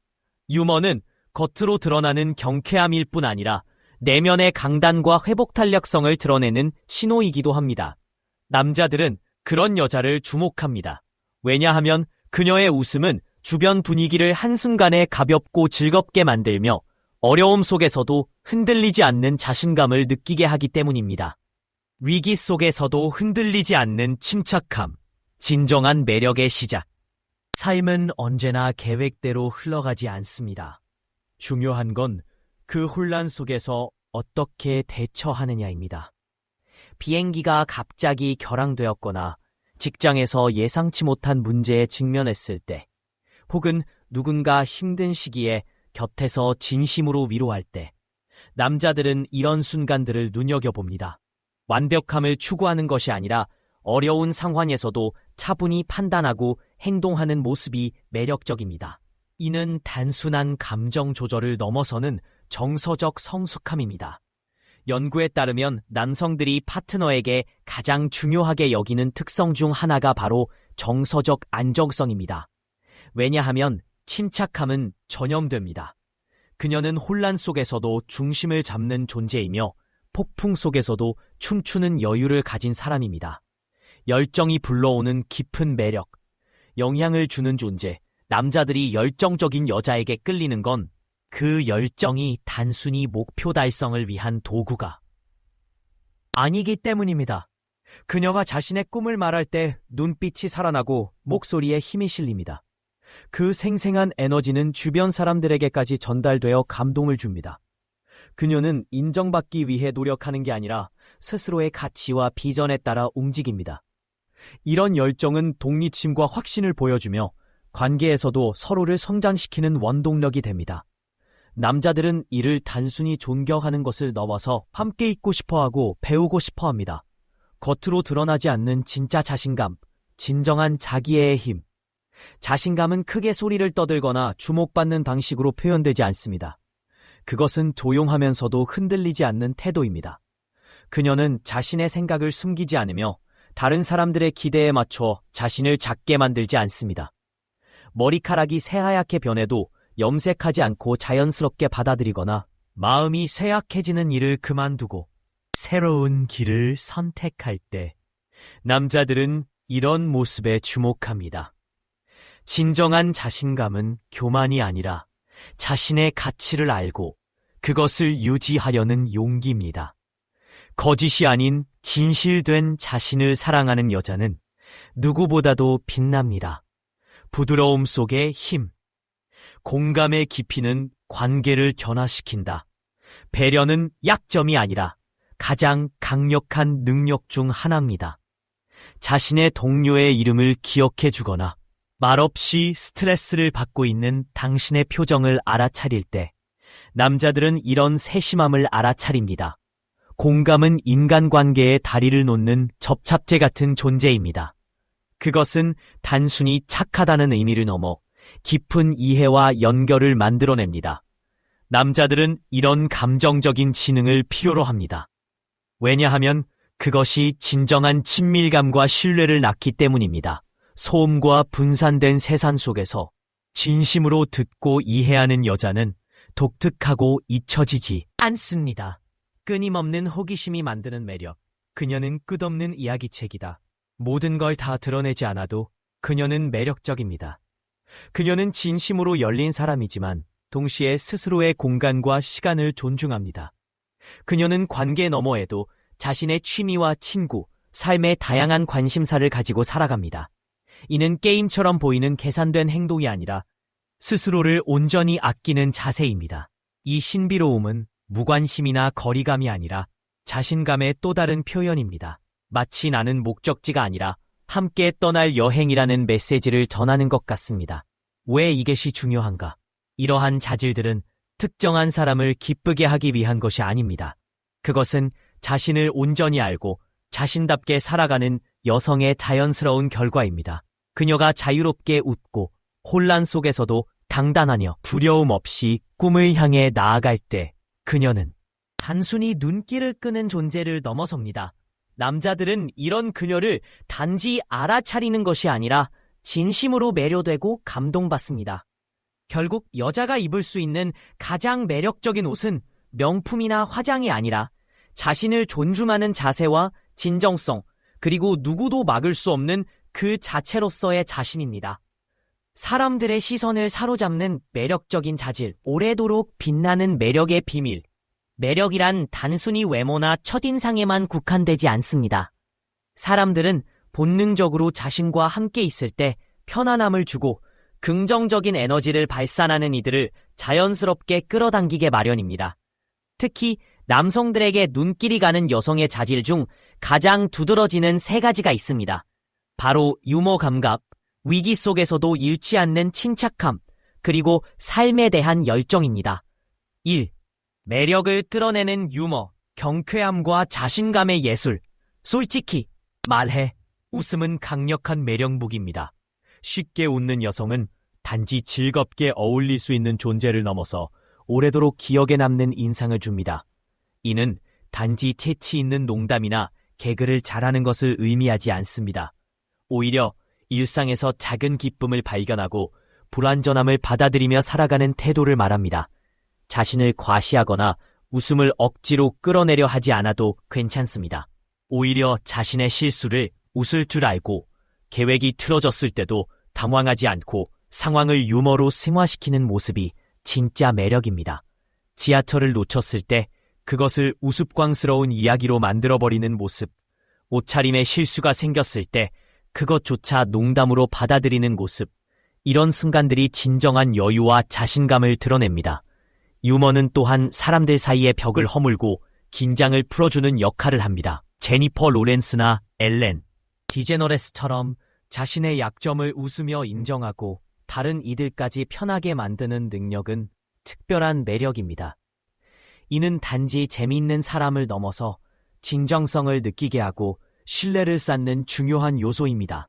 유머는 겉으로 드러나는 경쾌함일 뿐 아니라 내면의 강단과 회복 탄력성을 드러내는 신호이기도 합니다. 남자들은 그런 여자를 주목합니다. 왜냐하면 그녀의 웃음은 주변 분위기를 한순간에 가볍고 즐겁게 만들며 어려움 속에서도 흔들리지 않는 자신감을 느끼게 하기 때문입니다. 위기 속에서도 흔들리지 않는 침착함, 진정한 매력의 시작. 삶은 언제나 계획대로 흘러가지 않습니다. 중요한 건 그 혼란 속에서 어떻게 대처하느냐입니다. 비행기가 갑자기 결항되었거나 직장에서 예상치 못한 문제에 직면했을 때, 혹은 누군가 힘든 시기에 곁에서 진심으로 위로할 때, 남자들은 이런 순간들을 눈여겨봅니다. 완벽함을 추구하는 것이 아니라 어려운 상황에서도 차분히 판단하고 행동하는 모습이 매력적입니다. 이는 단순한 감정 조절을 넘어서는 정서적 성숙함입니다. 연구에 따르면 남성들이 파트너에게 가장 중요하게 여기는 특성 중 하나가 바로 정서적 안정성입니다. 왜냐하면 침착함은 전염됩니다. 그녀는 혼란 속에서도 중심을 잡는 존재이며 폭풍 속에서도 춤추는 여유를 가진 사람입니다. 열정이 불러오는 깊은 매력, 영향을 주는 존재, 남자들이 열정적인 여자에게 끌리는 건 그 열정이 단순히 목표 달성을 위한 도구가 아니기 때문입니다. 그녀가 자신의 꿈을 말할 때 눈빛이 살아나고 목소리에 힘이 실립니다. 그 생생한 에너지는 주변 사람들에게까지 전달되어 감동을 줍니다. 그녀는 인정받기 위해 노력하는 게 아니라 스스로의 가치와 비전에 따라 움직입니다. 이런 열정은 독립심과 확신을 보여주며 관계에서도 서로를 성장시키는 원동력이 됩니다. 남자들은 이를 단순히 존경하는 것을 넘어서 함께 있고 싶어하고 배우고 싶어합니다. 겉으로 드러나지 않는 진짜 자신감, 진정한 자기애의 힘. 자신감은 크게 소리를 떠들거나 주목받는 방식으로 표현되지 않습니다. 그것은 조용하면서도 흔들리지 않는 태도입니다. 그녀는 자신의 생각을 숨기지 않으며 다른 사람들의 기대에 맞춰 자신을 작게 만들지 않습니다. 머리카락이 새하얗게 변해도 염색하지 않고 자연스럽게 받아들이거나 마음이 쇠약해지는 일을 그만두고 새로운 길을 선택할 때 남자들은 이런 모습에 주목합니다. 진정한 자신감은 교만이 아니라 자신의 가치를 알고 그것을 유지하려는 용기입니다. 거짓이 아닌 진실된 자신을 사랑하는 여자는 누구보다도 빛납니다. 부드러움 속의 힘, 공감의 깊이는 관계를 변화시킨다. 배려는 약점이 아니라 가장 강력한 능력 중 하나입니다. 자신의 동료의 이름을 기억해 주거나 말없이 스트레스를 받고 있는 당신의 표정을 알아차릴 때 남자들은 이런 세심함을 알아차립니다. 공감은 인간관계의 다리를 놓는 접착제 같은 존재입니다. 그것은 단순히 착하다는 의미를 넘어 깊은 이해와 연결을 만들어냅니다. 남자들은 이런 감정적인 지능을 필요로 합니다. 왜냐하면 그것이 진정한 친밀감과 신뢰를 낳기 때문입니다. 소음과 분산된 세상 속에서 진심으로 듣고 이해하는 여자는 독특하고 잊혀지지 않습니다. 끊임없는 호기심이 만드는 매력. 그녀는 끝없는 이야기책이다. 모든 걸 다 드러내지 않아도 그녀는 매력적입니다. 그녀는 진심으로 열린 사람이지만 동시에 스스로의 공간과 시간을 존중합니다. 그녀는 관계 너머에도 자신의 취미와 친구, 삶의 다양한 관심사를 가지고 살아갑니다. 이는 게임처럼 보이는 계산된 행동이 아니라 스스로를 온전히 아끼는 자세입니다. 이 신비로움은 무관심이나 거리감이 아니라 자신감의 또 다른 표현입니다. 마치 나는 목적지가 아니라 함께 떠날 여행이라는 메시지를 전하는 것 같습니다. 왜 이것이 중요한가? 이러한 자질들은 특정한 사람을 기쁘게 하기 위한 것이 아닙니다. 그것은 자신을 온전히 알고 자신답게 살아가는 여성의 자연스러운 결과입니다. 그녀가 자유롭게 웃고 혼란 속에서도 당당하며 두려움 없이 꿈을 향해 나아갈 때 그녀는 단순히 눈길을 끄는 존재를 넘어섭니다. 남자들은 이런 그녀를 단지 알아차리는 것이 아니라 진심으로 매료되고 감동받습니다. 결국 여자가 입을 수 있는 가장 매력적인 옷은 명품이나 화장이 아니라 자신을 존중하는 자세와 진정성, 그리고 누구도 막을 수 없는 그 자체로서의 자신입니다. 사람들의 시선을 사로잡는 매력적인 자질, 오래도록 빛나는 매력의 비밀. 매력이란 단순히 외모나 첫인상에만 국한되지 않습니다. 사람들은 본능적으로 자신과 함께 있을 때 편안함을 주고 긍정적인 에너지를 발산하는 이들을 자연스럽게 끌어당기게 마련입니다. 특히 남성들에게 눈길이 가는 여성의 자질 중 가장 두드러지는 세 가지가 있습니다. 바로 유머 감각, 위기 속에서도 잃지 않는 침착함, 그리고 삶에 대한 열정입니다. 1. 매력을 끌어내는 유머, 경쾌함과 자신감의 예술. 솔직히 말해, 웃음은 강력한 매력무기입니다. 쉽게 웃는 여성은 단지 즐겁게 어울릴 수 있는 존재를 넘어서 오래도록 기억에 남는 인상을 줍니다. 이는 단지 재치 있는 농담이나 개그를 잘하는 것을 의미하지 않습니다. 오히려 일상에서 작은 기쁨을 발견하고 불완전함을 받아들이며 살아가는 태도를 말합니다. 자신을 과시하거나 웃음을 억지로 끌어내려 하지 않아도 괜찮습니다. 오히려 자신의 실수를 웃을 줄 알고 계획이 틀어졌을 때도 당황하지 않고 상황을 유머로 승화시키는 모습이 진짜 매력입니다. 지하철을 놓쳤을 때 그것을 우스꽝스러운 이야기로 만들어버리는 모습, 옷차림에 실수가 생겼을 때 그것조차 농담으로 받아들이는 모습, 이런 순간들이 진정한 여유와 자신감을 드러냅니다. 유머는 또한 사람들 사이의 벽을 허물고 긴장을 풀어주는 역할을 합니다. 제니퍼 로렌스나 엘렌 디제너레스처럼 자신의 약점을 웃으며 인정하고 다른 이들까지 편하게 만드는 능력은 특별한 매력입니다. 이는 단지 재미있는 사람을 넘어서 진정성을 느끼게 하고 신뢰를 쌓는 중요한 요소입니다.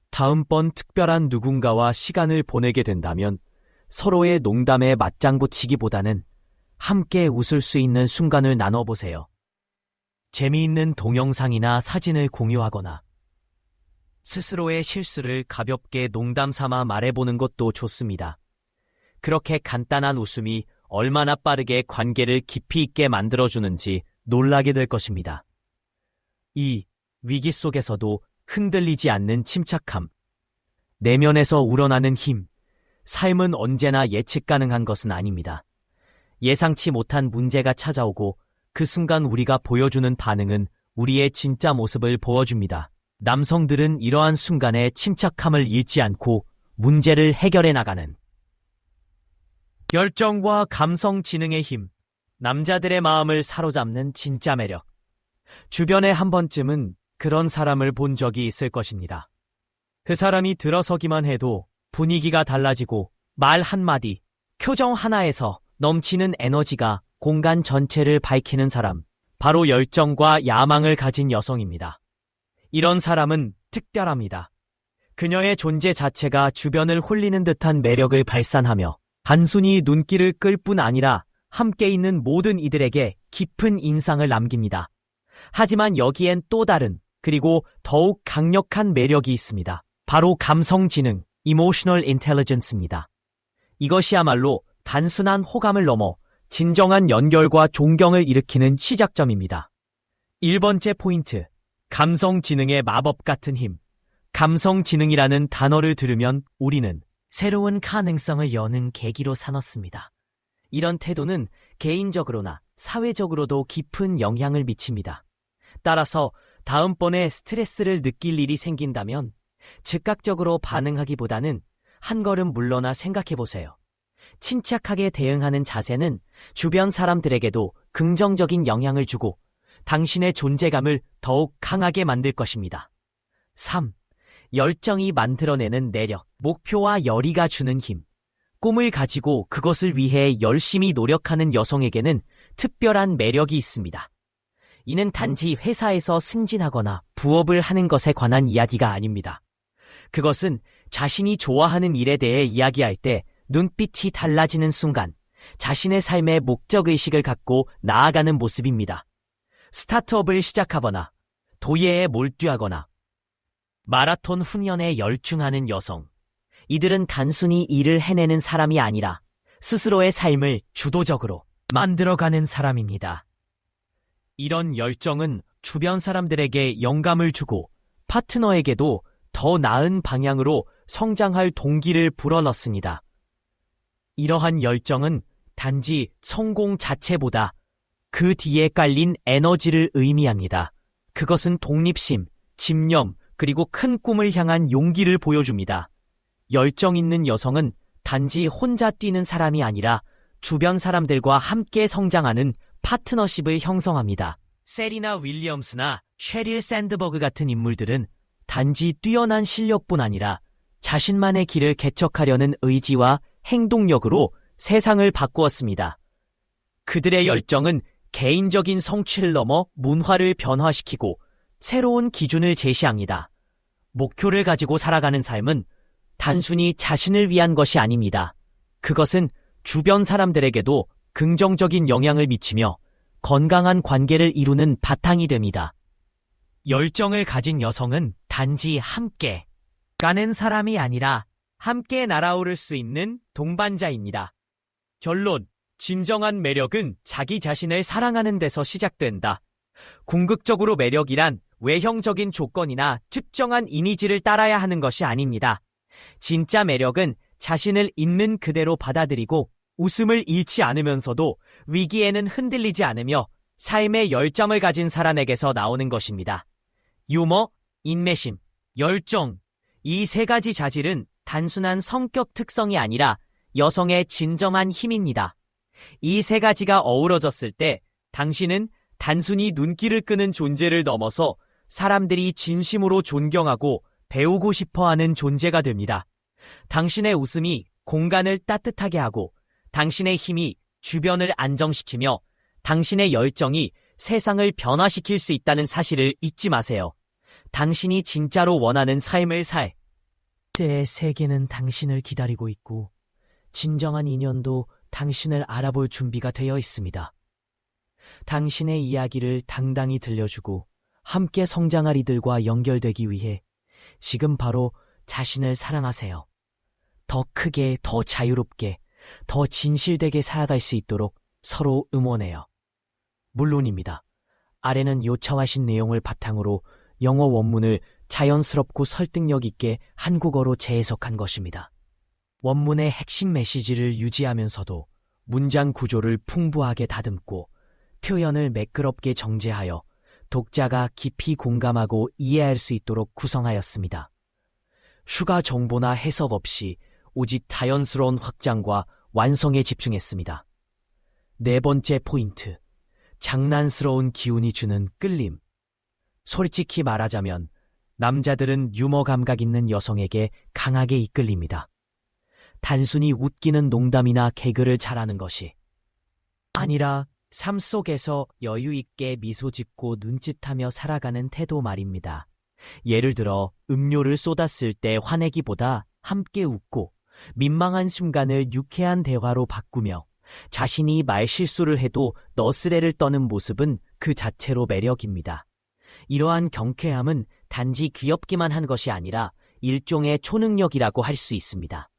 다음번 특별한 누군가와 시간을 보내게 된다면 서로의 농담에 맞장구 치기보다는 함께 웃을 수 있는 순간을 나눠보세요. 재미있는 동영상이나 사진을 공유하거나 스스로의 실수를 가볍게 농담 삼아 말해보는 것도 좋습니다. 그렇게 간단한 웃음이 얼마나 빠르게 관계를 깊이 있게 만들어주는지 놀라게 될 것입니다. 2. 위기 속에서도 흔들리지 않는 침착함. 내면에서 우러나는 힘. 삶은 언제나 예측 가능한 것은 아닙니다. 예상치 못한 문제가 찾아오고 그 순간 우리가 보여주는 반응은 우리의 진짜 모습을 보여줍니다. 남성들은 이러한 순간에 침착함을 잃지 않고 문제를 해결해 나가는 열정과 감성 지능의 힘, 남자들의 마음을 사로잡는 진짜 매력. 주변에 한 번쯤은 그런 사람을 본 적이 있을 것입니다. 그 사람이 들어서기만 해도 분위기가 달라지고 말 한마디, 표정 하나에서 넘치는 에너지가 공간 전체를 밝히는 사람, 바로 열정과 야망을 가진 여성입니다. 이런 사람은 특별합니다. 그녀의 존재 자체가 주변을 홀리는 듯한 매력을 발산하며 단순히 눈길을 끌 뿐 아니라 함께 있는 모든 이들에게 깊은 인상을 남깁니다. 하지만 여기엔 또 다른, 그리고 더욱 강력한 매력이 있습니다. 바로 감성 지능, Emotional Intelligence입니다. 이것이야말로 단순한 호감을 넘어 진정한 연결과 존경을 일으키는 시작점입니다. 1번째 포인트, 감성 지능의 마법 같은 힘. 감성 지능이라는 단어를 들으면 우리는 새로운 가능성을 여는 계기로 삼았습니다. 이런 태도는 개인적으로나 사회적으로도 깊은 영향을 미칩니다. 따라서 다음번에 스트레스를 느낄 일이 생긴다면 즉각적으로 반응하기보다는 한 걸음 물러나 생각해보세요. 침착하게 대응하는 자세는 주변 사람들에게도 긍정적인 영향을 주고 당신의 존재감을 더욱 강하게 만들 것입니다. 3. 열정이 만들어내는 내력, 목표와 열의가 주는 힘. 꿈을 가지고 그것을 위해 열심히 노력하는 여성에게는 특별한 매력이 있습니다. 이는 단지 회사에서 승진하거나 부업을 하는 것에 관한 이야기가 아닙니다. 그것은 자신이 좋아하는 일에 대해 이야기할 때 눈빛이 달라지는 순간 자신의 삶의 목적의식을 갖고 나아가는 모습입니다. 스타트업을 시작하거나 도예에 몰두하거나 마라톤 훈련에 열중하는 여성. 이들은 단순히 일을 해내는 사람이 아니라 스스로의 삶을 주도적으로 만들어가는 사람입니다. 이런 열정은 주변 사람들에게 영감을 주고 파트너에게도 더 나은 방향으로 성장할 동기를 불어넣습니다. 이러한 열정은 단지 성공 자체보다 그 뒤에 깔린 에너지를 의미합니다. 그것은 독립심, 집념, 그리고 큰 꿈을 향한 용기를 보여줍니다. 열정 있는 여성은 단지 혼자 뛰는 사람이 아니라 주변 사람들과 함께 성장하는 파트너십을 형성합니다. 세리나 윌리엄스나 셰릴 샌드버그 같은 인물들은 단지 뛰어난 실력뿐 아니라 자신만의 길을 개척하려는 의지와 행동력으로 세상을 바꾸었습니다. 그들의 열정은 개인적인 성취를 넘어 문화를 변화시키고 새로운 기준을 제시합니다. 목표를 가지고 살아가는 삶은 단순히 자신을 위한 것이 아닙니다. 그것은 주변 사람들에게도 긍정적인 영향을 미치며 건강한 관계를 이루는 바탕이 됩니다. 열정을 가진 여성은 단지 함께 가는 사람이 아니라 함께 날아오를 수 있는 동반자입니다. 결론, 진정한 매력은 자기 자신을 사랑하는 데서 시작된다. 궁극적으로 매력이란 외형적인 조건이나 특정한 이미지를 따라야 하는 것이 아닙니다. 진짜 매력은 자신을 있는 그대로 받아들이고 웃음을 잃지 않으면서도 위기에는 흔들리지 않으며 삶의 열정을 가진 사람에게서 나오는 것입니다. 유머, 인내심, 열정, 이 세 가지 자질은 단순한 성격 특성이 아니라 여성의 진정한 힘입니다. 이 세 가지가 어우러졌을 때 당신은 단순히 눈길을 끄는 존재를 넘어서 사람들이 진심으로 존경하고 배우고 싶어하는 존재가 됩니다. 당신의 웃음이 공간을 따뜻하게 하고 당신의 힘이 주변을 안정시키며 당신의 열정이 세상을 변화시킬 수 있다는 사실을 잊지 마세요. 당신이 진짜로 원하는 삶을 살 때의 세계는 당신을 기다리고 있고 진정한 인연도 당신을 알아볼 준비가 되어 있습니다. 당신의 이야기를 당당히 들려주고 함께 성장할 이들과 연결되기 위해 지금 바로 자신을 사랑하세요. 더 크게, 더 자유롭게, 더 진실되게 살아갈 수 있도록 서로 응원해요. 물론입니다. 아래는 요청하신 내용을 바탕으로 영어 원문을 자연스럽고 설득력 있게 한국어로 재해석한 것입니다. 원문의 핵심 메시지를 유지하면서도 문장 구조를 풍부하게 다듬고 표현을 매끄럽게 정제하여 독자가 깊이 공감하고 이해할 수 있도록 구성하였습니다. 추가 정보나 해석 없이 오직 자연스러운 확장과 완성에 집중했습니다. 네 번째 포인트, 장난스러운 기운이 주는 끌림. 솔직히 말하자면 남자들은 유머 감각 있는 여성에게 강하게 이끌립니다. 단순히 웃기는 농담이나 개그를 잘하는 것이 아니라 삶 속에서 여유 있게 미소 짓고 눈짓하며 살아가는 태도 말입니다. 예를 들어 음료를 쏟았을 때 화내기보다 함께 웃고 민망한 순간을 유쾌한 대화로 바꾸며 자신이 말실수를 해도 너스레를 떠는 모습은 그 자체로 매력입니다. 이러한 경쾌함은 단지 귀엽기만 한 것이 아니라 일종의 초능력이라고 할 수 있습니다.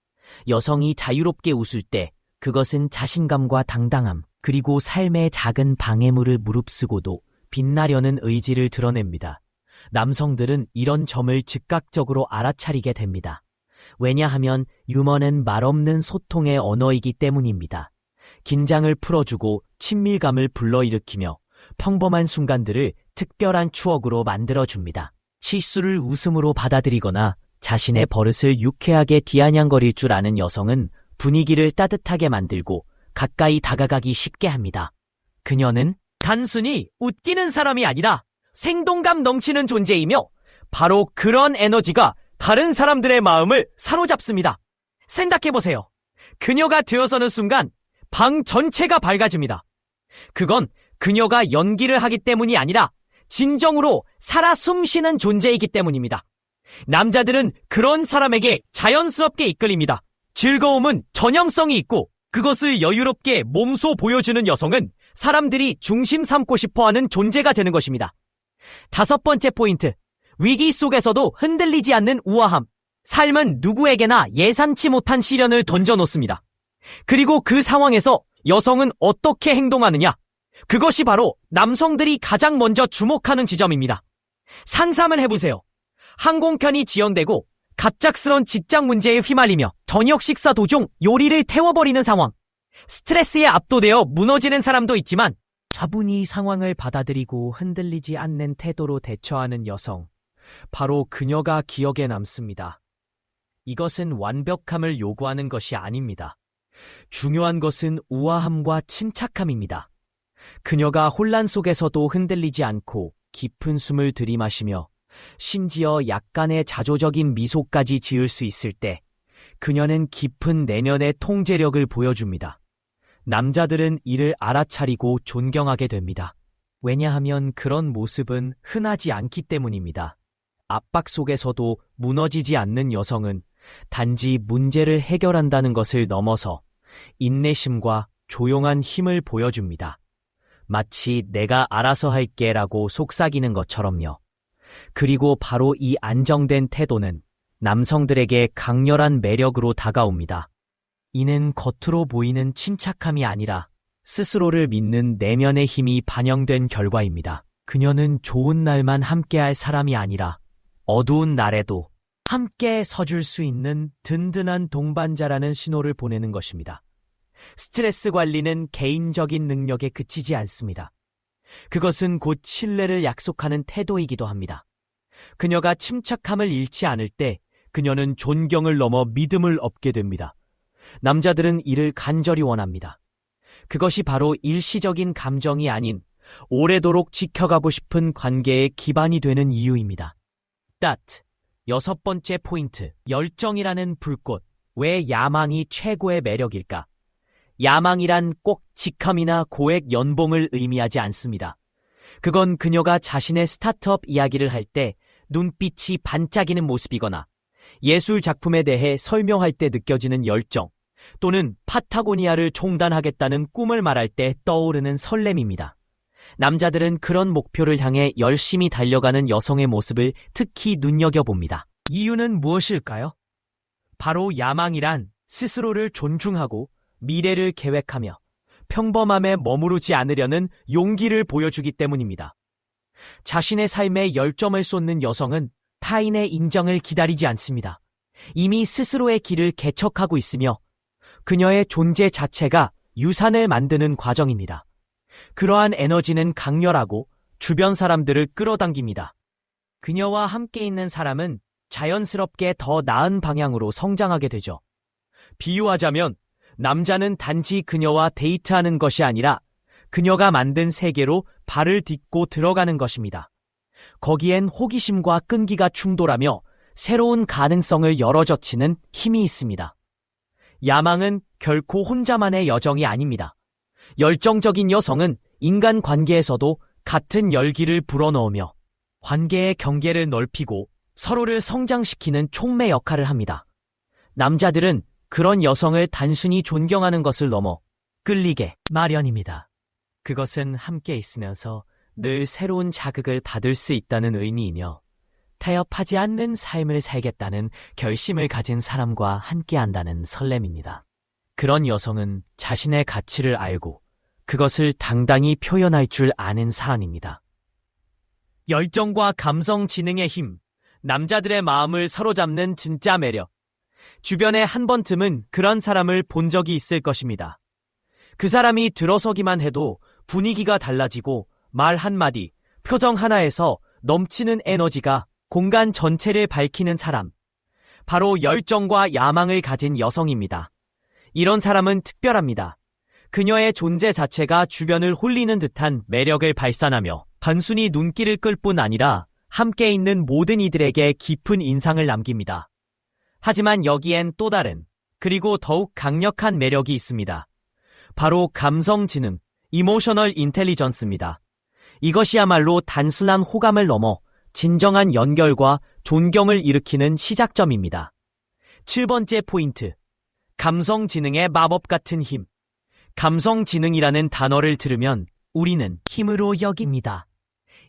여성이 자유롭게 웃을 때 그것은 자신감과 당당함, 그리고 삶의 작은 방해물을 무릅쓰고도 빛나려는 의지를 드러냅니다. 남성들은 이런 점을 즉각적으로 알아차리게 됩니다. 왜냐하면 유머는 말없는 소통의 언어이기 때문입니다. 긴장을 풀어주고 친밀감을 불러일으키며 평범한 순간들을 특별한 추억으로 만들어줍니다. 실수를 웃음으로 받아들이거나 자신의 버릇을 유쾌하게 비아냥거릴 줄 아는 여성은 분위기를 따뜻하게 만들고 가까이 다가가기 쉽게 합니다. 그녀는 단순히 웃기는 사람이 아니라 생동감 넘치는 존재이며 바로 그런 에너지가 다른 사람들의 마음을 사로잡습니다. 생각해보세요. 그녀가 되어서는 순간 방 전체가 밝아집니다. 그건 그녀가 연기를 하기 때문이 아니라 진정으로 살아 숨쉬는 존재이기 때문입니다. 남자들은 그런 사람에게 자연스럽게 이끌립니다. 즐거움은 전형성이 있고 그것을 여유롭게 몸소 보여주는 여성은 사람들이 중심 삼고 싶어하는 존재가 되는 것입니다. 5번째 포인트, 위기 속에서도 흔들리지 않는 우아함. 삶은 누구에게나 예상치 못한 시련을 던져놓습니다. 그리고 그 상황에서 여성은 어떻게 행동하느냐? 그것이 바로 남성들이 가장 먼저 주목하는 지점입니다. 상상을 해보세요. 항공편이 지연되고 갑작스런 직장 문제에 휘말리며 저녁 식사 도중 요리를 태워버리는 상황. 스트레스에 압도되어 무너지는 사람도 있지만 차분히 상황을 받아들이고 흔들리지 않는 태도로 대처하는 여성. 바로 그녀가 기억에 남습니다. 이것은 완벽함을 요구하는 것이 아닙니다. 중요한 것은 우아함과 침착함입니다. 그녀가 혼란 속에서도 흔들리지 않고 깊은 숨을 들이마시며 심지어 약간의 자조적인 미소까지 지을 수 있을 때 그녀는 깊은 내면의 통제력을 보여줍니다. 남자들은 이를 알아차리고 존경하게 됩니다. 왜냐하면 그런 모습은 흔하지 않기 때문입니다. 압박 속에서도 무너지지 않는 여성은 단지 문제를 해결한다는 것을 넘어서 인내심과 조용한 힘을 보여줍니다. 마치 내가 알아서 할게라고 속삭이는 것처럼요. 그리고 바로 이 안정된 태도는 남성들에게 강렬한 매력으로 다가옵니다. 이는 겉으로 보이는 침착함이 아니라 스스로를 믿는 내면의 힘이 반영된 결과입니다. 그녀는 좋은 날만 함께할 사람이 아니라 어두운 날에도 함께 서줄 수 있는 든든한 동반자라는 신호를 보내는 것입니다. 스트레스 관리는 개인적인 능력에 그치지 않습니다. 그것은 곧 신뢰를 약속하는 태도이기도 합니다. 그녀가 침착함을 잃지 않을 때 그녀는 존경을 넘어 믿음을 얻게 됩니다. 남자들은 이를 간절히 원합니다. 그것이 바로 일시적인 감정이 아닌 오래도록 지켜가고 싶은 관계의 기반이 되는 이유입니다. 6번째 포인트, 열정이라는 불꽃. 왜 야망이 최고의 매력일까? 야망이란 꼭 직함이나 고액 연봉을 의미하지 않습니다. 그건 그녀가 자신의 스타트업 이야기를 할 때 눈빛이 반짝이는 모습이거나 예술 작품에 대해 설명할 때 느껴지는 열정, 또는 파타고니아를 종단하겠다는 꿈을 말할 때 떠오르는 설렘입니다. 남자들은 그런 목표를 향해 열심히 달려가는 여성의 모습을 특히 눈여겨봅니다. 이유는 무엇일까요? 바로 야망이란 스스로를 존중하고 미래를 계획하며 평범함에 머무르지 않으려는 용기를 보여주기 때문입니다. 자신의 삶에 열정을 쏟는 여성은 타인의 인정을 기다리지 않습니다. 이미 스스로의 길을 개척하고 있으며 그녀의 존재 자체가 유산을 만드는 과정입니다. 그러한 에너지는 강렬하고 주변 사람들을 끌어당깁니다. 그녀와 함께 있는 사람은 자연스럽게 더 나은 방향으로 성장하게 되죠. 비유하자면 남자는 단지 그녀와 데이트하는 것이 아니라 그녀가 만든 세계로 발을 딛고 들어가는 것입니다. 거기엔 호기심과 끈기가 충돌하며 새로운 가능성을 열어젖히는 힘이 있습니다. 야망은 결코 혼자만의 여정이 아닙니다. 열정적인 여성은 인간 관계에서도 같은 열기를 불어넣으며 관계의 경계를 넓히고 서로를 성장시키는 촉매 역할을 합니다. 남자들은 그런 여성을 단순히 존경하는 것을 넘어 끌리게 마련입니다. 그것은 함께 있으면서 늘 새로운 자극을 받을 수 있다는 의미이며 타협하지 않는 삶을 살겠다는 결심을 가진 사람과 함께한다는 설렘입니다. 그런 여성은 자신의 가치를 알고 그것을 당당히 표현할 줄 아는 사람입니다. 열정과 감성 지능의 힘, 남자들의 마음을 사로잡는 진짜 매력. 주변에 한 번쯤은 그런 사람을 본 적이 있을 것입니다. 그 사람이 들어서기만 해도 분위기가 달라지고 말 한마디, 표정 하나에서 넘치는 에너지가 공간 전체를 밝히는 사람. 바로 열정과 야망을 가진 여성입니다. 이런 사람은 특별합니다. 그녀의 존재 자체가 주변을 홀리는 듯한 매력을 발산하며 단순히 눈길을 끌 뿐 아니라 함께 있는 모든 이들에게 깊은 인상을 남깁니다. 하지만 여기엔 또 다른, 그리고 더욱 강력한 매력이 있습니다. 바로 감성 지능, 이모셔널 인텔리전스입니다. 이것이야말로 단순한 호감을 넘어 진정한 연결과 존경을 일으키는 시작점입니다. 7번째 포인트, 감성 지능의 마법 같은 힘. 감성 지능이라는 단어를 들으면 우리는 힘으로 여깁니다.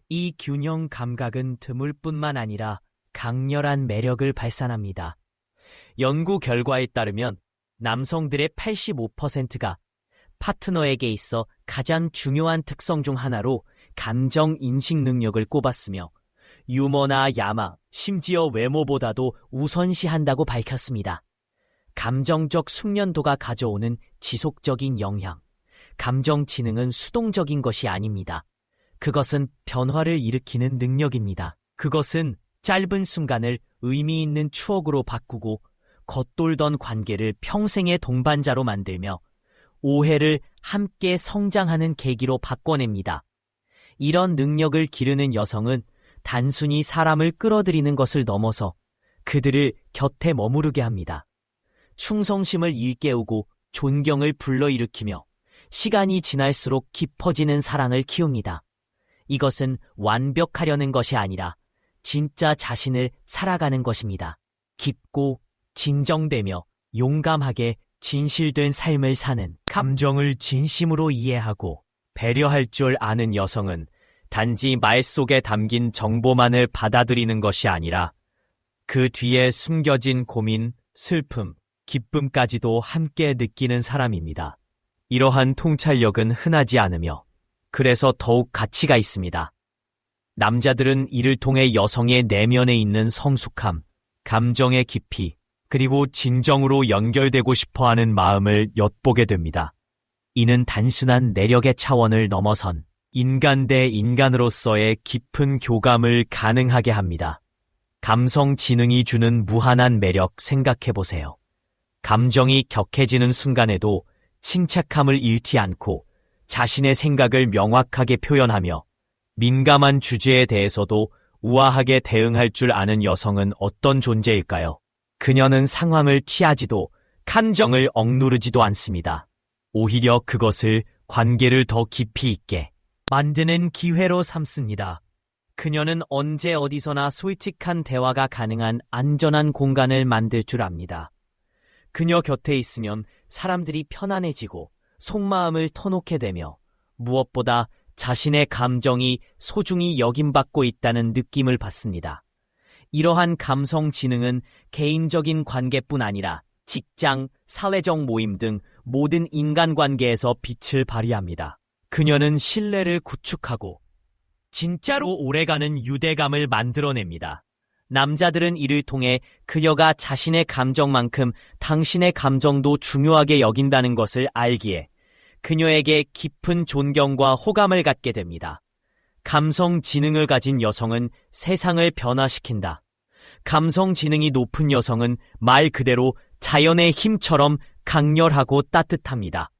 이 균형 감각은 드물 뿐만 아니라 강렬한 매력을 발산합니다. 연구 결과에 따르면 남성들의 85%가 파트너에게 있어 가장 중요한 특성 중 하나로 감정 인식 능력을 꼽았으며 유머나 야망, 심지어 외모보다도 우선시한다고 밝혔습니다. 감정적 숙련도가 가져오는 지속적인 영향. 감정 지능은 수동적인 것이 아닙니다. 그것은 변화를 일으키는 능력입니다. 그것은 짧은 순간을 의미 있는 추억으로 바꾸고 겉돌던 관계를 평생의 동반자로 만들며 오해를 함께 성장하는 계기로 바꿔냅니다. 이런 능력을 기르는 여성은 단순히 사람을 끌어들이는 것을 넘어서 그들을 곁에 머무르게 합니다. 충성심을 일깨우고 존경을 불러일으키며 시간이 지날수록 깊어지는 사랑을 키웁니다. 이것은 완벽하려는 것이 아니라 진짜 자신을 살아가는 것입니다. 깊고 진정되며 용감하게 진실된 삶을 사는, 감정을 진심으로 이해하고 배려할 줄 아는 여성은 단지 말 속에 담긴 정보만을 받아들이는 것이 아니라 그 뒤에 숨겨진 고민, 슬픔, 기쁨까지도 함께 느끼는 사람입니다. 이러한 통찰력은 흔하지 않으며 그래서 더욱 가치가 있습니다. 남자들은 이를 통해 여성의 내면에 있는 성숙함, 감정의 깊이, 그리고 진정으로 연결되고 싶어하는 마음을 엿보게 됩니다. 이는 단순한 내력의 차원을 넘어선 인간 대 인간으로서의 깊은 교감을 가능하게 합니다. 감성 지능이 주는 무한한 매력 생각해보세요. 감정이 격해지는 순간에도 침착함을 잃지 않고 자신의 생각을 명확하게 표현하며 민감한 주제에 대해서도 우아하게 대응할 줄 아는 여성은 어떤 존재일까요? 그녀는 상황을 취하지도 감정을 억누르지도 않습니다. 오히려 그것을 관계를 더 깊이 있게 만드는 기회로 삼습니다. 그녀는 언제 어디서나 솔직한 대화가 가능한 안전한 공간을 만들 줄 압니다. 그녀 곁에 있으면 사람들이 편안해지고 속마음을 터놓게 되며 무엇보다 자신의 감정이 소중히 여김받고 있다는 느낌을 받습니다. 이러한 감성 지능은 개인적인 관계뿐 아니라 직장, 사회적 모임 등 모든 인간관계에서 빛을 발휘합니다. 그녀는 신뢰를 구축하고 진짜로 오래가는 유대감을 만들어냅니다. 남자들은 이를 통해 그녀가 자신의 감정만큼 당신의 감정도 중요하게 여긴다는 것을 알기에 그녀에게 깊은 존경과 호감을 갖게 됩니다. 감성 지능을 가진 여성은 세상을 변화시킨다. 감성 지능이 높은 여성은 말 그대로 자연의 힘처럼 강렬하고 따뜻합니다.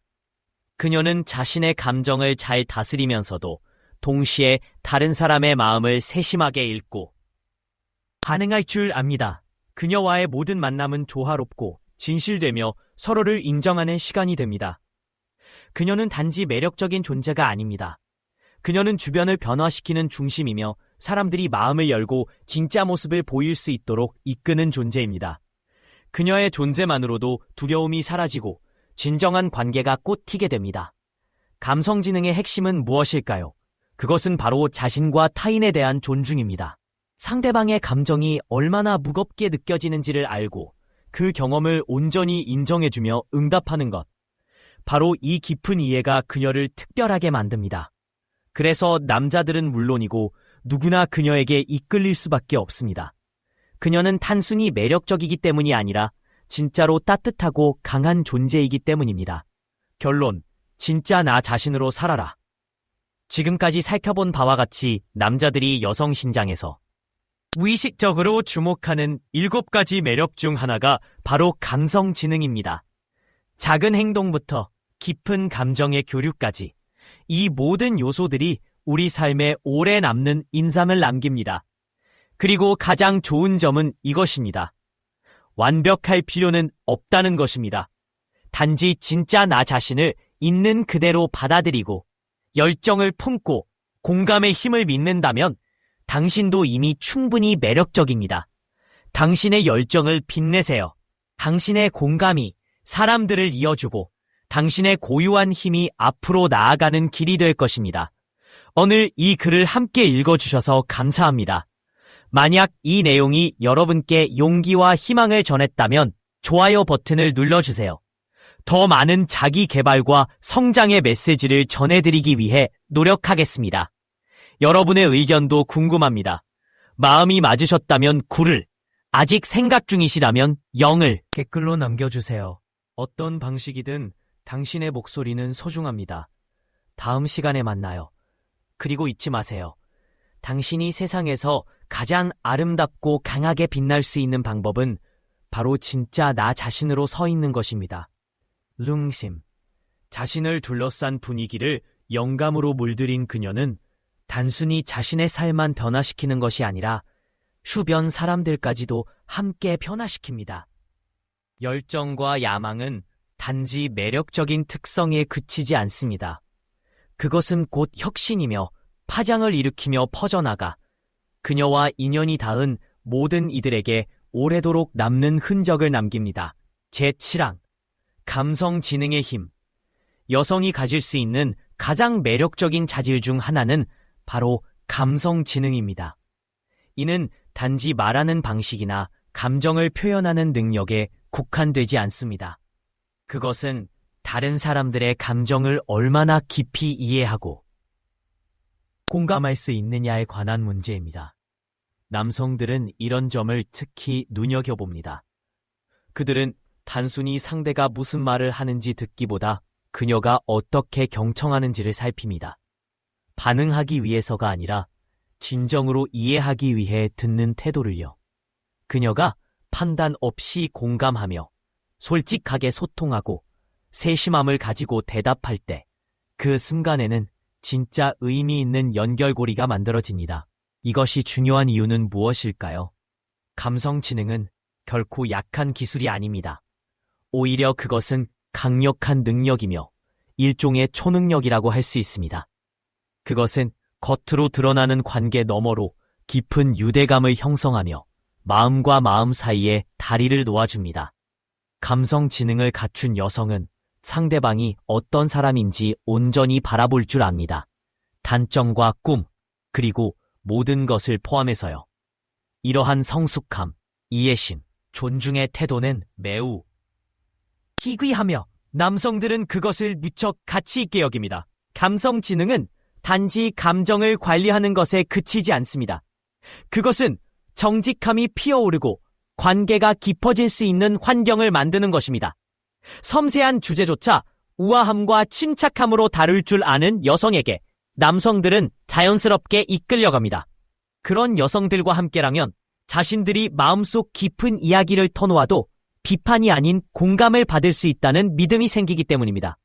그녀는 자신의 감정을 잘 다스리면서도 동시에 다른 사람의 마음을 세심하게 읽고 반응할 줄 압니다. 그녀와의 모든 만남은 조화롭고 진실되며 서로를 인정하는 시간이 됩니다. 그녀는 단지 매력적인 존재가 아닙니다. 그녀는 주변을 변화시키는 중심이며 사람들이 마음을 열고 진짜 모습을 보일 수 있도록 이끄는 존재입니다. 그녀의 존재만으로도 두려움이 사라지고 진정한 관계가 꽃튀게 됩니다. 감성지능의 핵심은 무엇일까요? 그것은 바로 자신과 타인에 대한 존중입니다. 상대방의 감정이 얼마나 무겁게 느껴지는지를 알고 그 경험을 온전히 인정해주며 응답하는 것. 바로 이 깊은 이해가 그녀를 특별하게 만듭니다. 그래서 남자들은 물론이고 누구나 그녀에게 이끌릴 수밖에 없습니다. 그녀는 단순히 매력적이기 때문이 아니라 진짜로 따뜻하고 강한 존재이기 때문입니다. 결론, 진짜 나 자신으로 살아라. 지금까지 살펴본 바와 같이 남자들이 여성 신장에서 무의식적으로 주목하는 7가지 매력 중 하나가 바로 감성지능입니다. 작은 행동부터 깊은 감정의 교류까지 이 모든 요소들이 우리 삶에 오래 남는 인상을 남깁니다. 그리고 가장 좋은 점은 이것입니다. 완벽할 필요는 없다는 것입니다. 단지 진짜 나 자신을 있는 그대로 받아들이고 열정을 품고 공감의 힘을 믿는다면 당신도 이미 충분히 매력적입니다. 당신의 열정을 빛내세요. 당신의 공감이 사람들을 이어주고 당신의 고유한 힘이 앞으로 나아가는 길이 될 것입니다. 오늘 이 글을 함께 읽어주셔서 감사합니다. 만약 이 내용이 여러분께 용기와 희망을 전했다면 좋아요 버튼을 눌러주세요. 더 많은 자기 개발과 성장의 메시지를 전해드리기 위해 노력하겠습니다. 여러분의 의견도 궁금합니다. 마음이 맞으셨다면 9를, 아직 생각 중이시라면 0을 댓글로 남겨주세요. 어떤 방식이든 당신의 목소리는 소중합니다. 다음 시간에 만나요. 그리고 잊지 마세요. 당신이 세상에서 가장 아름답고 강하게 빛날 수 있는 방법은 바로 진짜 나 자신으로 서 있는 것입니다. 룽심. 자신을 둘러싼 분위기를 영감으로 물들인 그녀는 단순히 자신의 삶만 변화시키는 것이 아니라 주변 사람들까지도 함께 변화시킵니다. 열정과 야망은 단지 매력적인 특성에 그치지 않습니다. 그것은 곧 혁신이며 파장을 일으키며 퍼져나가 그녀와 인연이 닿은 모든 이들에게 오래도록 남는 흔적을 남깁니다. 제7항 감성지능의 힘. 여성이 가질 수 있는 가장 매력적인 자질 중 하나는 바로 감성지능입니다. 이는 단지 말하는 방식이나 감정을 표현하는 능력에 국한되지 않습니다. 그것은 다른 사람들의 감정을 얼마나 깊이 이해하고 공감할 수 있느냐에 관한 문제입니다. 남성들은 이런 점을 특히 눈여겨봅니다. 그들은 단순히 상대가 무슨 말을 하는지 듣기보다 그녀가 어떻게 경청하는지를 살핍니다. 반응하기 위해서가 아니라 진정으로 이해하기 위해 듣는 태도를요. 그녀가 판단 없이 공감하며 솔직하게 소통하고 세심함을 가지고 대답할 때 그 순간에는 진짜 의미 있는 연결고리가 만들어집니다. 이것이 중요한 이유는 무엇일까요? 감성지능은 결코 약한 기술이 아닙니다. 오히려 그것은 강력한 능력이며 일종의 초능력이라고 할 수 있습니다. 그것은 겉으로 드러나는 관계 너머로 깊은 유대감을 형성하며 마음과 마음 사이에 다리를 놓아줍니다. 감성지능을 갖춘 여성은 상대방이 어떤 사람인지 온전히 바라볼 줄 압니다. 단점과 꿈, 그리고 모든 것을 포함해서요. 이러한 성숙함, 이해심, 존중의 태도는 매우 희귀하며 남성들은 그것을 무척 가치 있게 여깁니다. 감성지능은 단지 감정을 관리하는 것에 그치지 않습니다. 그것은 정직함이 피어오르고 관계가 깊어질 수 있는 환경을 만드는 것입니다. 섬세한 주제조차 우아함과 침착함으로 다룰 줄 아는 여성에게 남성들은 자연스럽게 이끌려갑니다. 그런 여성들과 함께라면 자신들이 마음속 깊은 이야기를 터놓아도 비판이 아닌 공감을 받을 수 있다는 믿음이 생기기 때문입니다.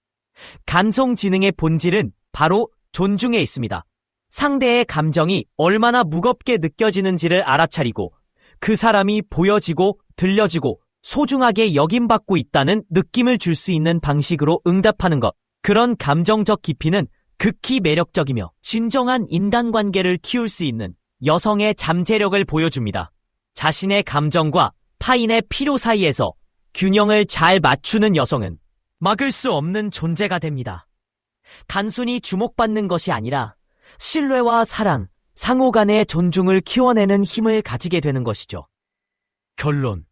감성지능의 본질은 바로 존중에 있습니다. 상대의 감정이 얼마나 무겁게 느껴지는지를 알아차리고 그 사람이 보여지고 들려지고 소중하게 여김받고 있다는 느낌을 줄 수 있는 방식으로 응답하는 것. 그런 감정적 깊이는 극히 매력적이며 진정한 인간관계를 키울 수 있는 여성의 잠재력을 보여줍니다. 자신의 감정과 타인의 필요 사이에서 균형을 잘 맞추는 여성은 막을 수 없는 존재가 됩니다. 단순히 주목받는 것이 아니라 신뢰와 사랑, 상호 간의 존중을 키워내는 힘을 가지게 되는 것이죠. 결론.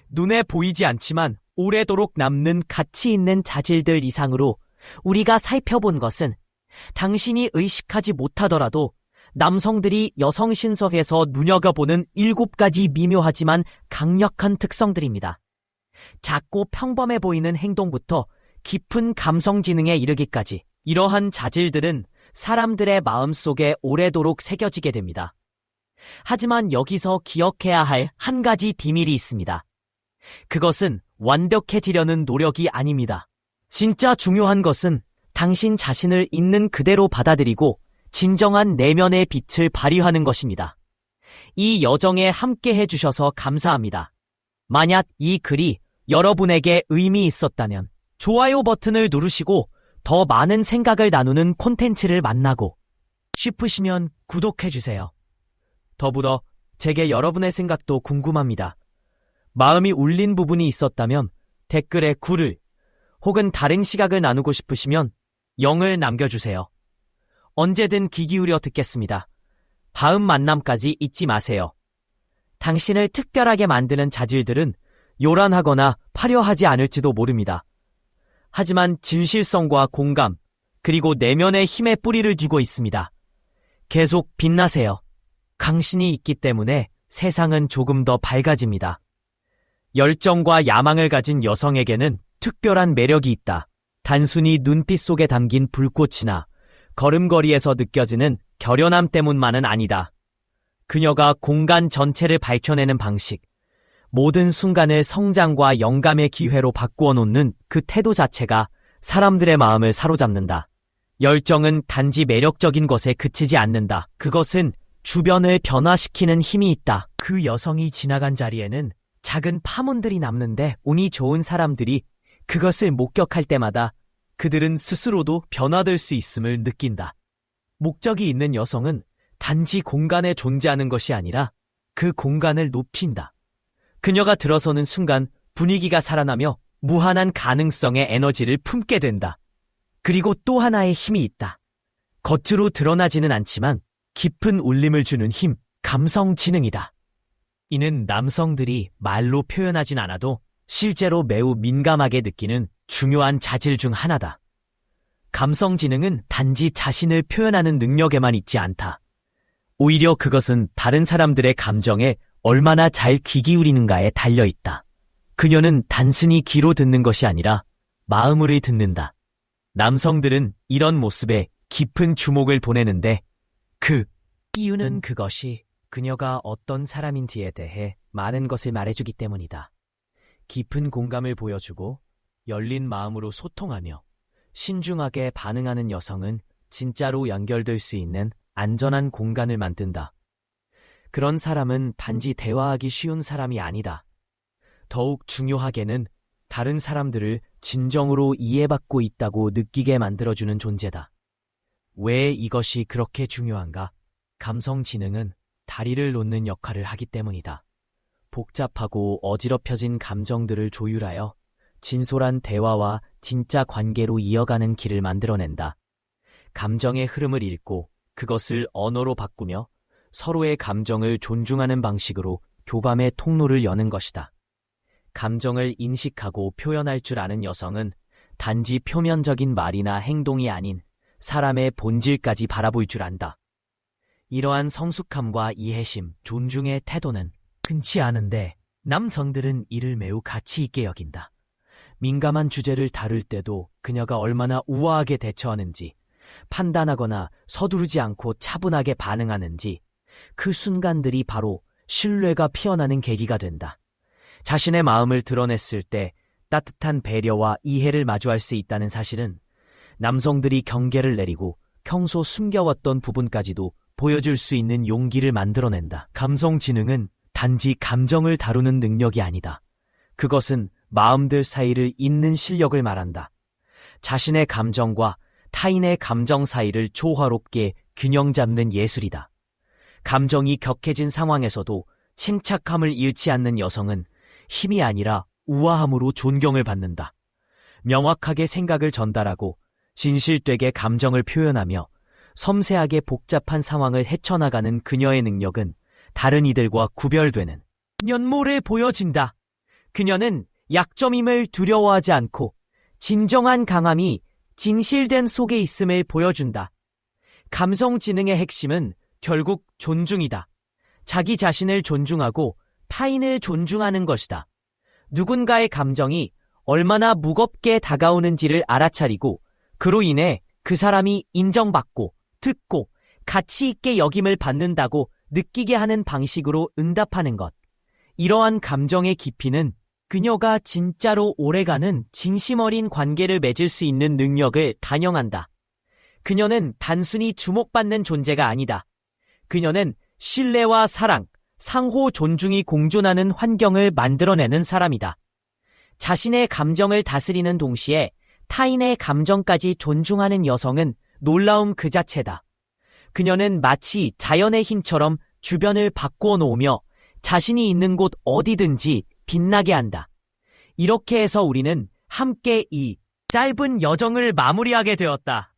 눈에 보이지 않지만 오래도록 남는 가치 있는 자질들 이상으로 우리가 살펴본 것은 당신이 의식하지 못하더라도 남성들이 여성 신석에서 눈여겨보는 7가지 미묘하지만 강력한 특성들입니다. 작고 평범해 보이는 행동부터 깊은 감성 지능에 이르기까지 이러한 자질들은 사람들의 마음속에 오래도록 새겨지게 됩니다. 하지만 여기서 기억해야 할 한 가지 비밀이 있습니다. 그것은 완벽해지려는 노력이 아닙니다. 진짜 중요한 것은 당신 자신을 있는 그대로 받아들이고 진정한 내면의 빛을 발휘하는 것입니다. 이 여정에 함께 해주셔서 감사합니다. 만약 이 글이 여러분에게 의미 있었다면 좋아요 버튼을 누르시고 더 많은 생각을 나누는 콘텐츠를 만나고 싶으시면 구독해주세요. 더불어 제게 여러분의 생각도 궁금합니다. 마음이 울린 부분이 있었다면 댓글에 9를 혹은 다른 시각을 나누고 싶으시면 0을 남겨주세요. 언제든 귀 기울여 듣겠습니다. 다음 만남까지 잊지 마세요. 당신을 특별하게 만드는 자질들은 요란하거나 화려하지 않을지도 모릅니다. 하지만 진실성과 공감, 그리고 내면의 힘의 뿌리를 쥐고 있습니다. 계속 빛나세요. 당신이 있기 때문에 세상은 조금 더 밝아집니다. 열정과 야망을 가진 여성에게는 특별한 매력이 있다. 단순히 눈빛 속에 담긴 불꽃이나 걸음걸이에서 느껴지는 결연함 때문만은 아니다. 그녀가 공간 전체를 밝혀내는 방식, 모든 순간을 성장과 영감의 기회로 바꾸어 놓는 그 태도 자체가 사람들의 마음을 사로잡는다. 열정은 단지 매력적인 것에 그치지 않는다. 그것은 주변을 변화시키는 힘이 있다. 그 여성이 지나간 자리에는 작은 파문들이 남는데 운이 좋은 사람들이 그것을 목격할 때마다 그들은 스스로도 변화될 수 있음을 느낀다. 목적이 있는 여성은 단지 공간에 존재하는 것이 아니라 그 공간을 높인다. 그녀가 들어서는 순간 분위기가 살아나며 무한한 가능성의 에너지를 품게 된다. 그리고 또 하나의 힘이 있다. 겉으로 드러나지는 않지만 깊은 울림을 주는 힘, 감성 지능이다. 이는 남성들이 말로 표현하진 않아도 실제로 매우 민감하게 느끼는 중요한 자질 중 하나다. 감성 지능은 단지 자신을 표현하는 능력에만 있지 않다. 오히려 그것은 다른 사람들의 감정에 얼마나 잘 귀 기울이는가에 달려있다. 그녀는 단순히 귀로 듣는 것이 아니라 마음으로 듣는다. 남성들은 이런 모습에 깊은 주목을 보내는데 그 이유는 그것이 그녀가 어떤 사람인지에 대해 많은 것을 말해주기 때문이다. 깊은 공감을 보여주고 열린 마음으로 소통하며 신중하게 반응하는 여성은 진짜로 연결될 수 있는 안전한 공간을 만든다. 그런 사람은 단지 대화하기 쉬운 사람이 아니다. 더욱 중요하게는 다른 사람들을 진정으로 이해받고 있다고 느끼게 만들어주는 존재다. 왜 이것이 그렇게 중요한가? 감성 지능은 다리를 놓는 역할을 하기 때문이다. 복잡하고 어지럽혀진 감정들을 조율하여 진솔한 대화와 진짜 관계로 이어가는 길을 만들어낸다. 감정의 흐름을 읽고 그것을 언어로 바꾸며 서로의 감정을 존중하는 방식으로 교감의 통로를 여는 것이다. 감정을 인식하고 표현할 줄 아는 여성은 단지 표면적인 말이나 행동이 아닌 사람의 본질까지 바라볼 줄 안다. 이러한 성숙함과 이해심, 존중의 태도는 흔치 않은데 남성들은 이를 매우 가치 있게 여긴다. 민감한 주제를 다룰 때도 그녀가 얼마나 우아하게 대처하는지, 판단하거나 서두르지 않고 차분하게 반응하는지 그 순간들이 바로 신뢰가 피어나는 계기가 된다. 자신의 마음을 드러냈을 때 따뜻한 배려와 이해를 마주할 수 있다는 사실은 남성들이 경계를 내리고 평소 숨겨왔던 부분까지도 보여줄 수 있는 용기를 만들어낸다. 감성지능은 단지 감정을 다루는 능력이 아니다. 그것은 마음들 사이를 잇는 실력을 말한다. 자신의 감정과 타인의 감정 사이를 조화롭게 균형 잡는 예술이다. 감정이 격해진 상황에서도 침착함을 잃지 않는 여성은 힘이 아니라 우아함으로 존경을 받는다. 명확하게 생각을 전달하고 진실되게 감정을 표현하며 섬세하게 복잡한 상황을 헤쳐나가는 그녀의 능력은 다른 이들과 구별되는 면모를 보여준다. 그녀는 약점임을 두려워하지 않고 진정한 강함이 진실된 속에 있음을 보여준다. 감성지능의 핵심은 결국 존중이다. 자기 자신을 존중하고 타인을 존중하는 것이다. 누군가의 감정이 얼마나 무겁게 다가오는지를 알아차리고 그로 인해 그 사람이 인정받고 듣고 가치 있게 여김을 받는다고 느끼게 하는 방식으로 응답하는 것. 이러한 감정의 깊이는 그녀가 진짜로 오래가는 진심 어린 관계를 맺을 수 있는 능력을 반영한다. 그녀는 단순히 주목받는 존재가 아니다. 그녀는 신뢰와 사랑, 상호 존중이 공존하는 환경을 만들어내는 사람이다. 자신의 감정을 다스리는 동시에 타인의 감정까지 존중하는 여성은 놀라움 그 자체다. 그녀는 마치 자연의 힘처럼 주변을 바꾸어 놓으며 자신이 있는 곳 어디든지 빛나게 한다. 이렇게 해서 우리는 함께 이 짧은 여정을 마무리하게 되었다.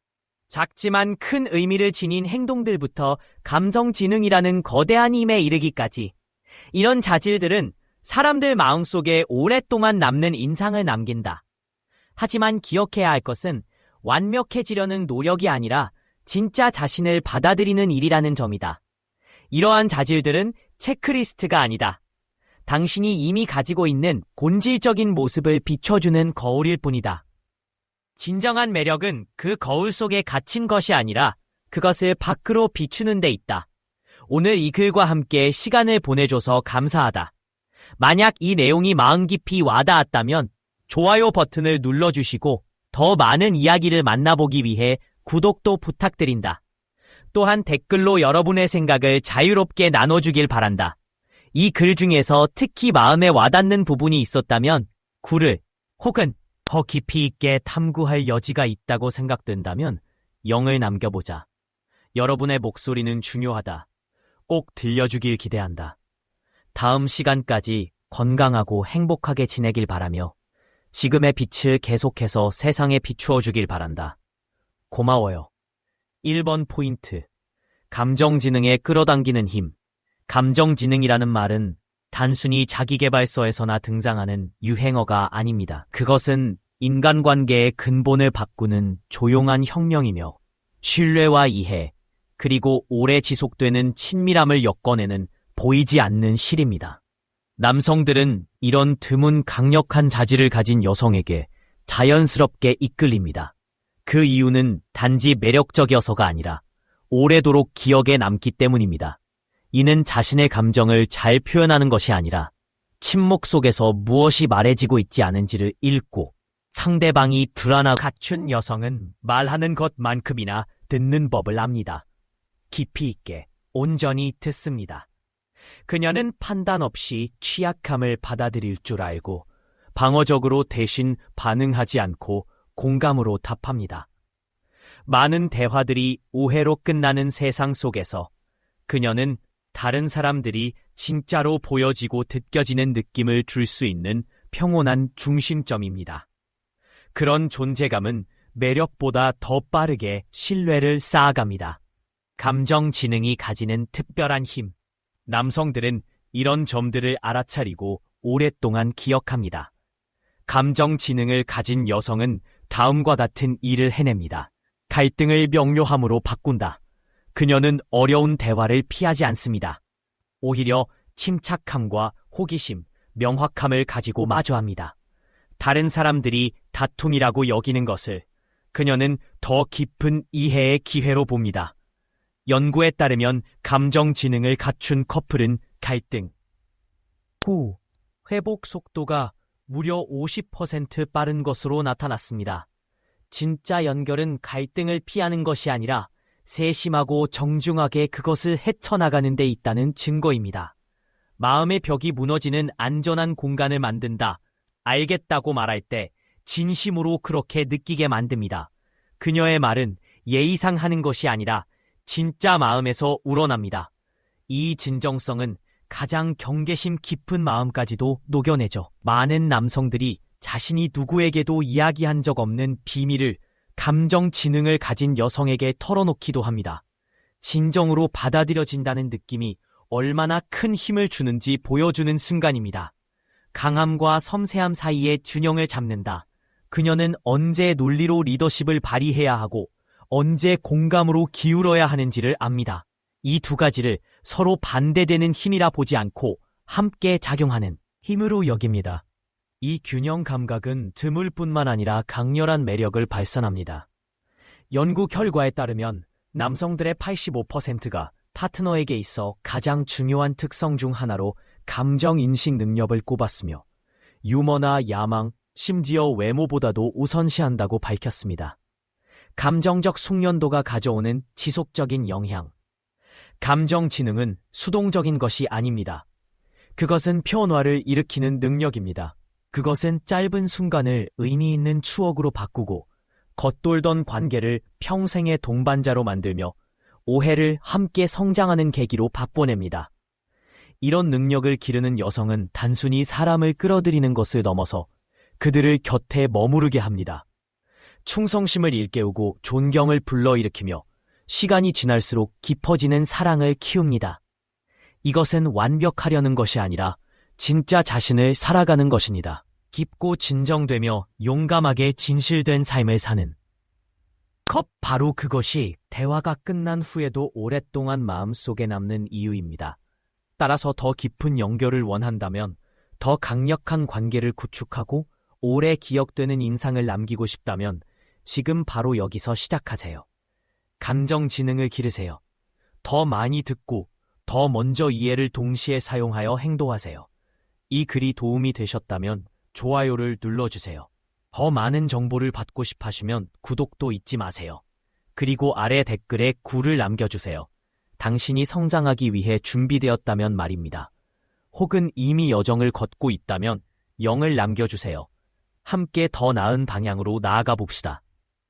작지만 큰 의미를 지닌 행동들부터 감성지능이라는 거대한 힘에 이르기까지 이런 자질들은 사람들 마음속에 오랫동안 남는 인상을 남긴다. 하지만 기억해야 할 것은 완벽해지려는 노력이 아니라 진짜 자신을 받아들이는 일이라는 점이다. 이러한 자질들은 체크리스트가 아니다. 당신이 이미 가지고 있는 본질적인 모습을 비춰주는 거울일 뿐이다. 진정한 매력은 그 거울 속에 갇힌 것이 아니라 그것을 밖으로 비추는 데 있다. 오늘 이 글과 함께 시간을 보내줘서 감사하다. 만약 이 내용이 마음 깊이 와닿았다면 좋아요 버튼을 눌러주시고 더 많은 이야기를 만나보기 위해 구독도 부탁드린다. 또한 댓글로 여러분의 생각을 자유롭게 나눠주길 바란다. 이 글 중에서 특히 마음에 와닿는 부분이 있었다면 구를 혹은 더 깊이 있게 탐구할 여지가 있다고 생각된다면 0을 남겨보자. 여러분의 목소리는 중요하다. 꼭 들려주길 기대한다. 다음 시간까지 건강하고 행복하게 지내길 바라며 지금의 빛을 계속해서 세상에 비추어 주길 바란다. 고마워요. 1번 포인트. 감정지능에 끌어당기는 힘. 감정지능이라는 말은 단순히 자기계발서에서나 등장하는 유행어가 아닙니다. 그것은 인간관계의 근본을 바꾸는 조용한 혁명이며 신뢰와 이해, 그리고 오래 지속되는 친밀함을 엮어내는 보이지 않는 실입니다. 남성들은 이런 드문 강력한 자질을 가진 여성에게 자연스럽게 이끌립니다. 그 이유는 단지 매력적이어서가 아니라 오래도록 기억에 남기 때문입니다. 이는 자신의 감정을 잘 표현하는 것이 아니라 침묵 속에서 무엇이 말해지고 있지 않은지를 읽고 상대방이 불안하고 갖춘 여성은 말하는 것만큼이나 듣는 법을 압니다. 깊이 있게 온전히 듣습니다. 그녀는 판단 없이 취약함을 받아들일 줄 알고 방어적으로 대신 반응하지 않고 공감으로 답합니다. 많은 대화들이 오해로 끝나는 세상 속에서 그녀는 다른 사람들이 진짜로 보여지고 느껴지는 느낌을 줄 수 있는 평온한 중심점입니다. 그런 존재감은 매력보다 더 빠르게 신뢰를 쌓아갑니다. 감정 지능이 가지는 특별한 힘. 남성들은 이런 점들을 알아차리고 오랫동안 기억합니다. 감정 지능을 가진 여성은 다음과 같은 일을 해냅니다. 갈등을 명료함으로 바꾼다. 그녀는 어려운 대화를 피하지 않습니다. 오히려 침착함과 호기심, 명확함을 가지고 마주합니다. 다른 사람들이 다툼이라고 여기는 것을 그녀는 더 깊은 이해의 기회로 봅니다. 연구에 따르면 감정 지능을 갖춘 커플은 갈등 후 회복 속도가 무려 50% 빠른 것으로 나타났습니다. 진짜 연결은 갈등을 피하는 것이 아니라 세심하고 정중하게 그것을 헤쳐나가는 데 있다는 증거입니다. 마음의 벽이 무너지는 안전한 공간을 만든다. 알겠다고 말할 때 진심으로 그렇게 느끼게 만듭니다. 그녀의 말은 예의상 하는 것이 아니라 진짜 마음에서 우러납니다. 이 진정성은 가장 경계심 깊은 마음까지도 녹여내죠. 많은 남성들이 자신이 누구에게도 이야기한 적 없는 비밀을 감정 지능을 가진 여성에게 털어놓기도 합니다. 진정으로 받아들여진다는 느낌이 얼마나 큰 힘을 주는지 보여주는 순간입니다. 강함과 섬세함 사이의 균형을 잡는다. 그녀는 언제 논리로 리더십을 발휘해야 하고 언제 공감으로 기울어야 하는지를 압니다. 이 두 가지를 서로 반대되는 힘이라 보지 않고 함께 작용하는 힘으로 여깁니다. 이 균형 감각은 드물뿐만 아니라 강렬한 매력을 발산합니다. 연구 결과에 따르면 남성들의 85%가 파트너에게 있어 가장 중요한 특성 중 하나로 감정인식 능력을 꼽았으며 유머나 야망, 심지어 외모보다도 우선시한다고 밝혔습니다. 감정적 숙련도가 가져오는 지속적인 영향. 감정 지능은 수동적인 것이 아닙니다. 그것은 변화를 일으키는 능력입니다. 그것은 짧은 순간을 의미 있는 추억으로 바꾸고 겉돌던 관계를 평생의 동반자로 만들며 오해를 함께 성장하는 계기로 바꿔냅니다. 이런 능력을 기르는 여성은 단순히 사람을 끌어들이는 것을 넘어서 그들을 곁에 머무르게 합니다. 충성심을 일깨우고 존경을 불러일으키며 시간이 지날수록 깊어지는 사랑을 키웁니다. 이것은 완벽하려는 것이 아니라 진짜 자신을 살아가는 것입니다. 깊고 진정되며 용감하게 진실된 삶을 사는 바로 그것이 대화가 끝난 후에도 오랫동안 마음속에 남는 이유입니다. 따라서 더 깊은 연결을 원한다면 더 강력한 관계를 구축하고 오래 기억되는 인상을 남기고 싶다면 지금 바로 여기서 시작하세요. 감정 지능을 기르세요. 더 많이 듣고 더 먼저 이해를 동시에 사용하여 행동하세요. 이 글이 도움이 되셨다면 좋아요를 눌러주세요. 더 많은 정보를 받고 싶어 하시면 구독도 잊지 마세요. 그리고 아래 댓글에 굿을 남겨주세요. 당신이 성장하기 위해 준비되었다면 말입니다. 혹은 이미 여정을 걷고 있다면 0을 남겨주세요. 함께 더 나은 방향으로 나아가 봅시다.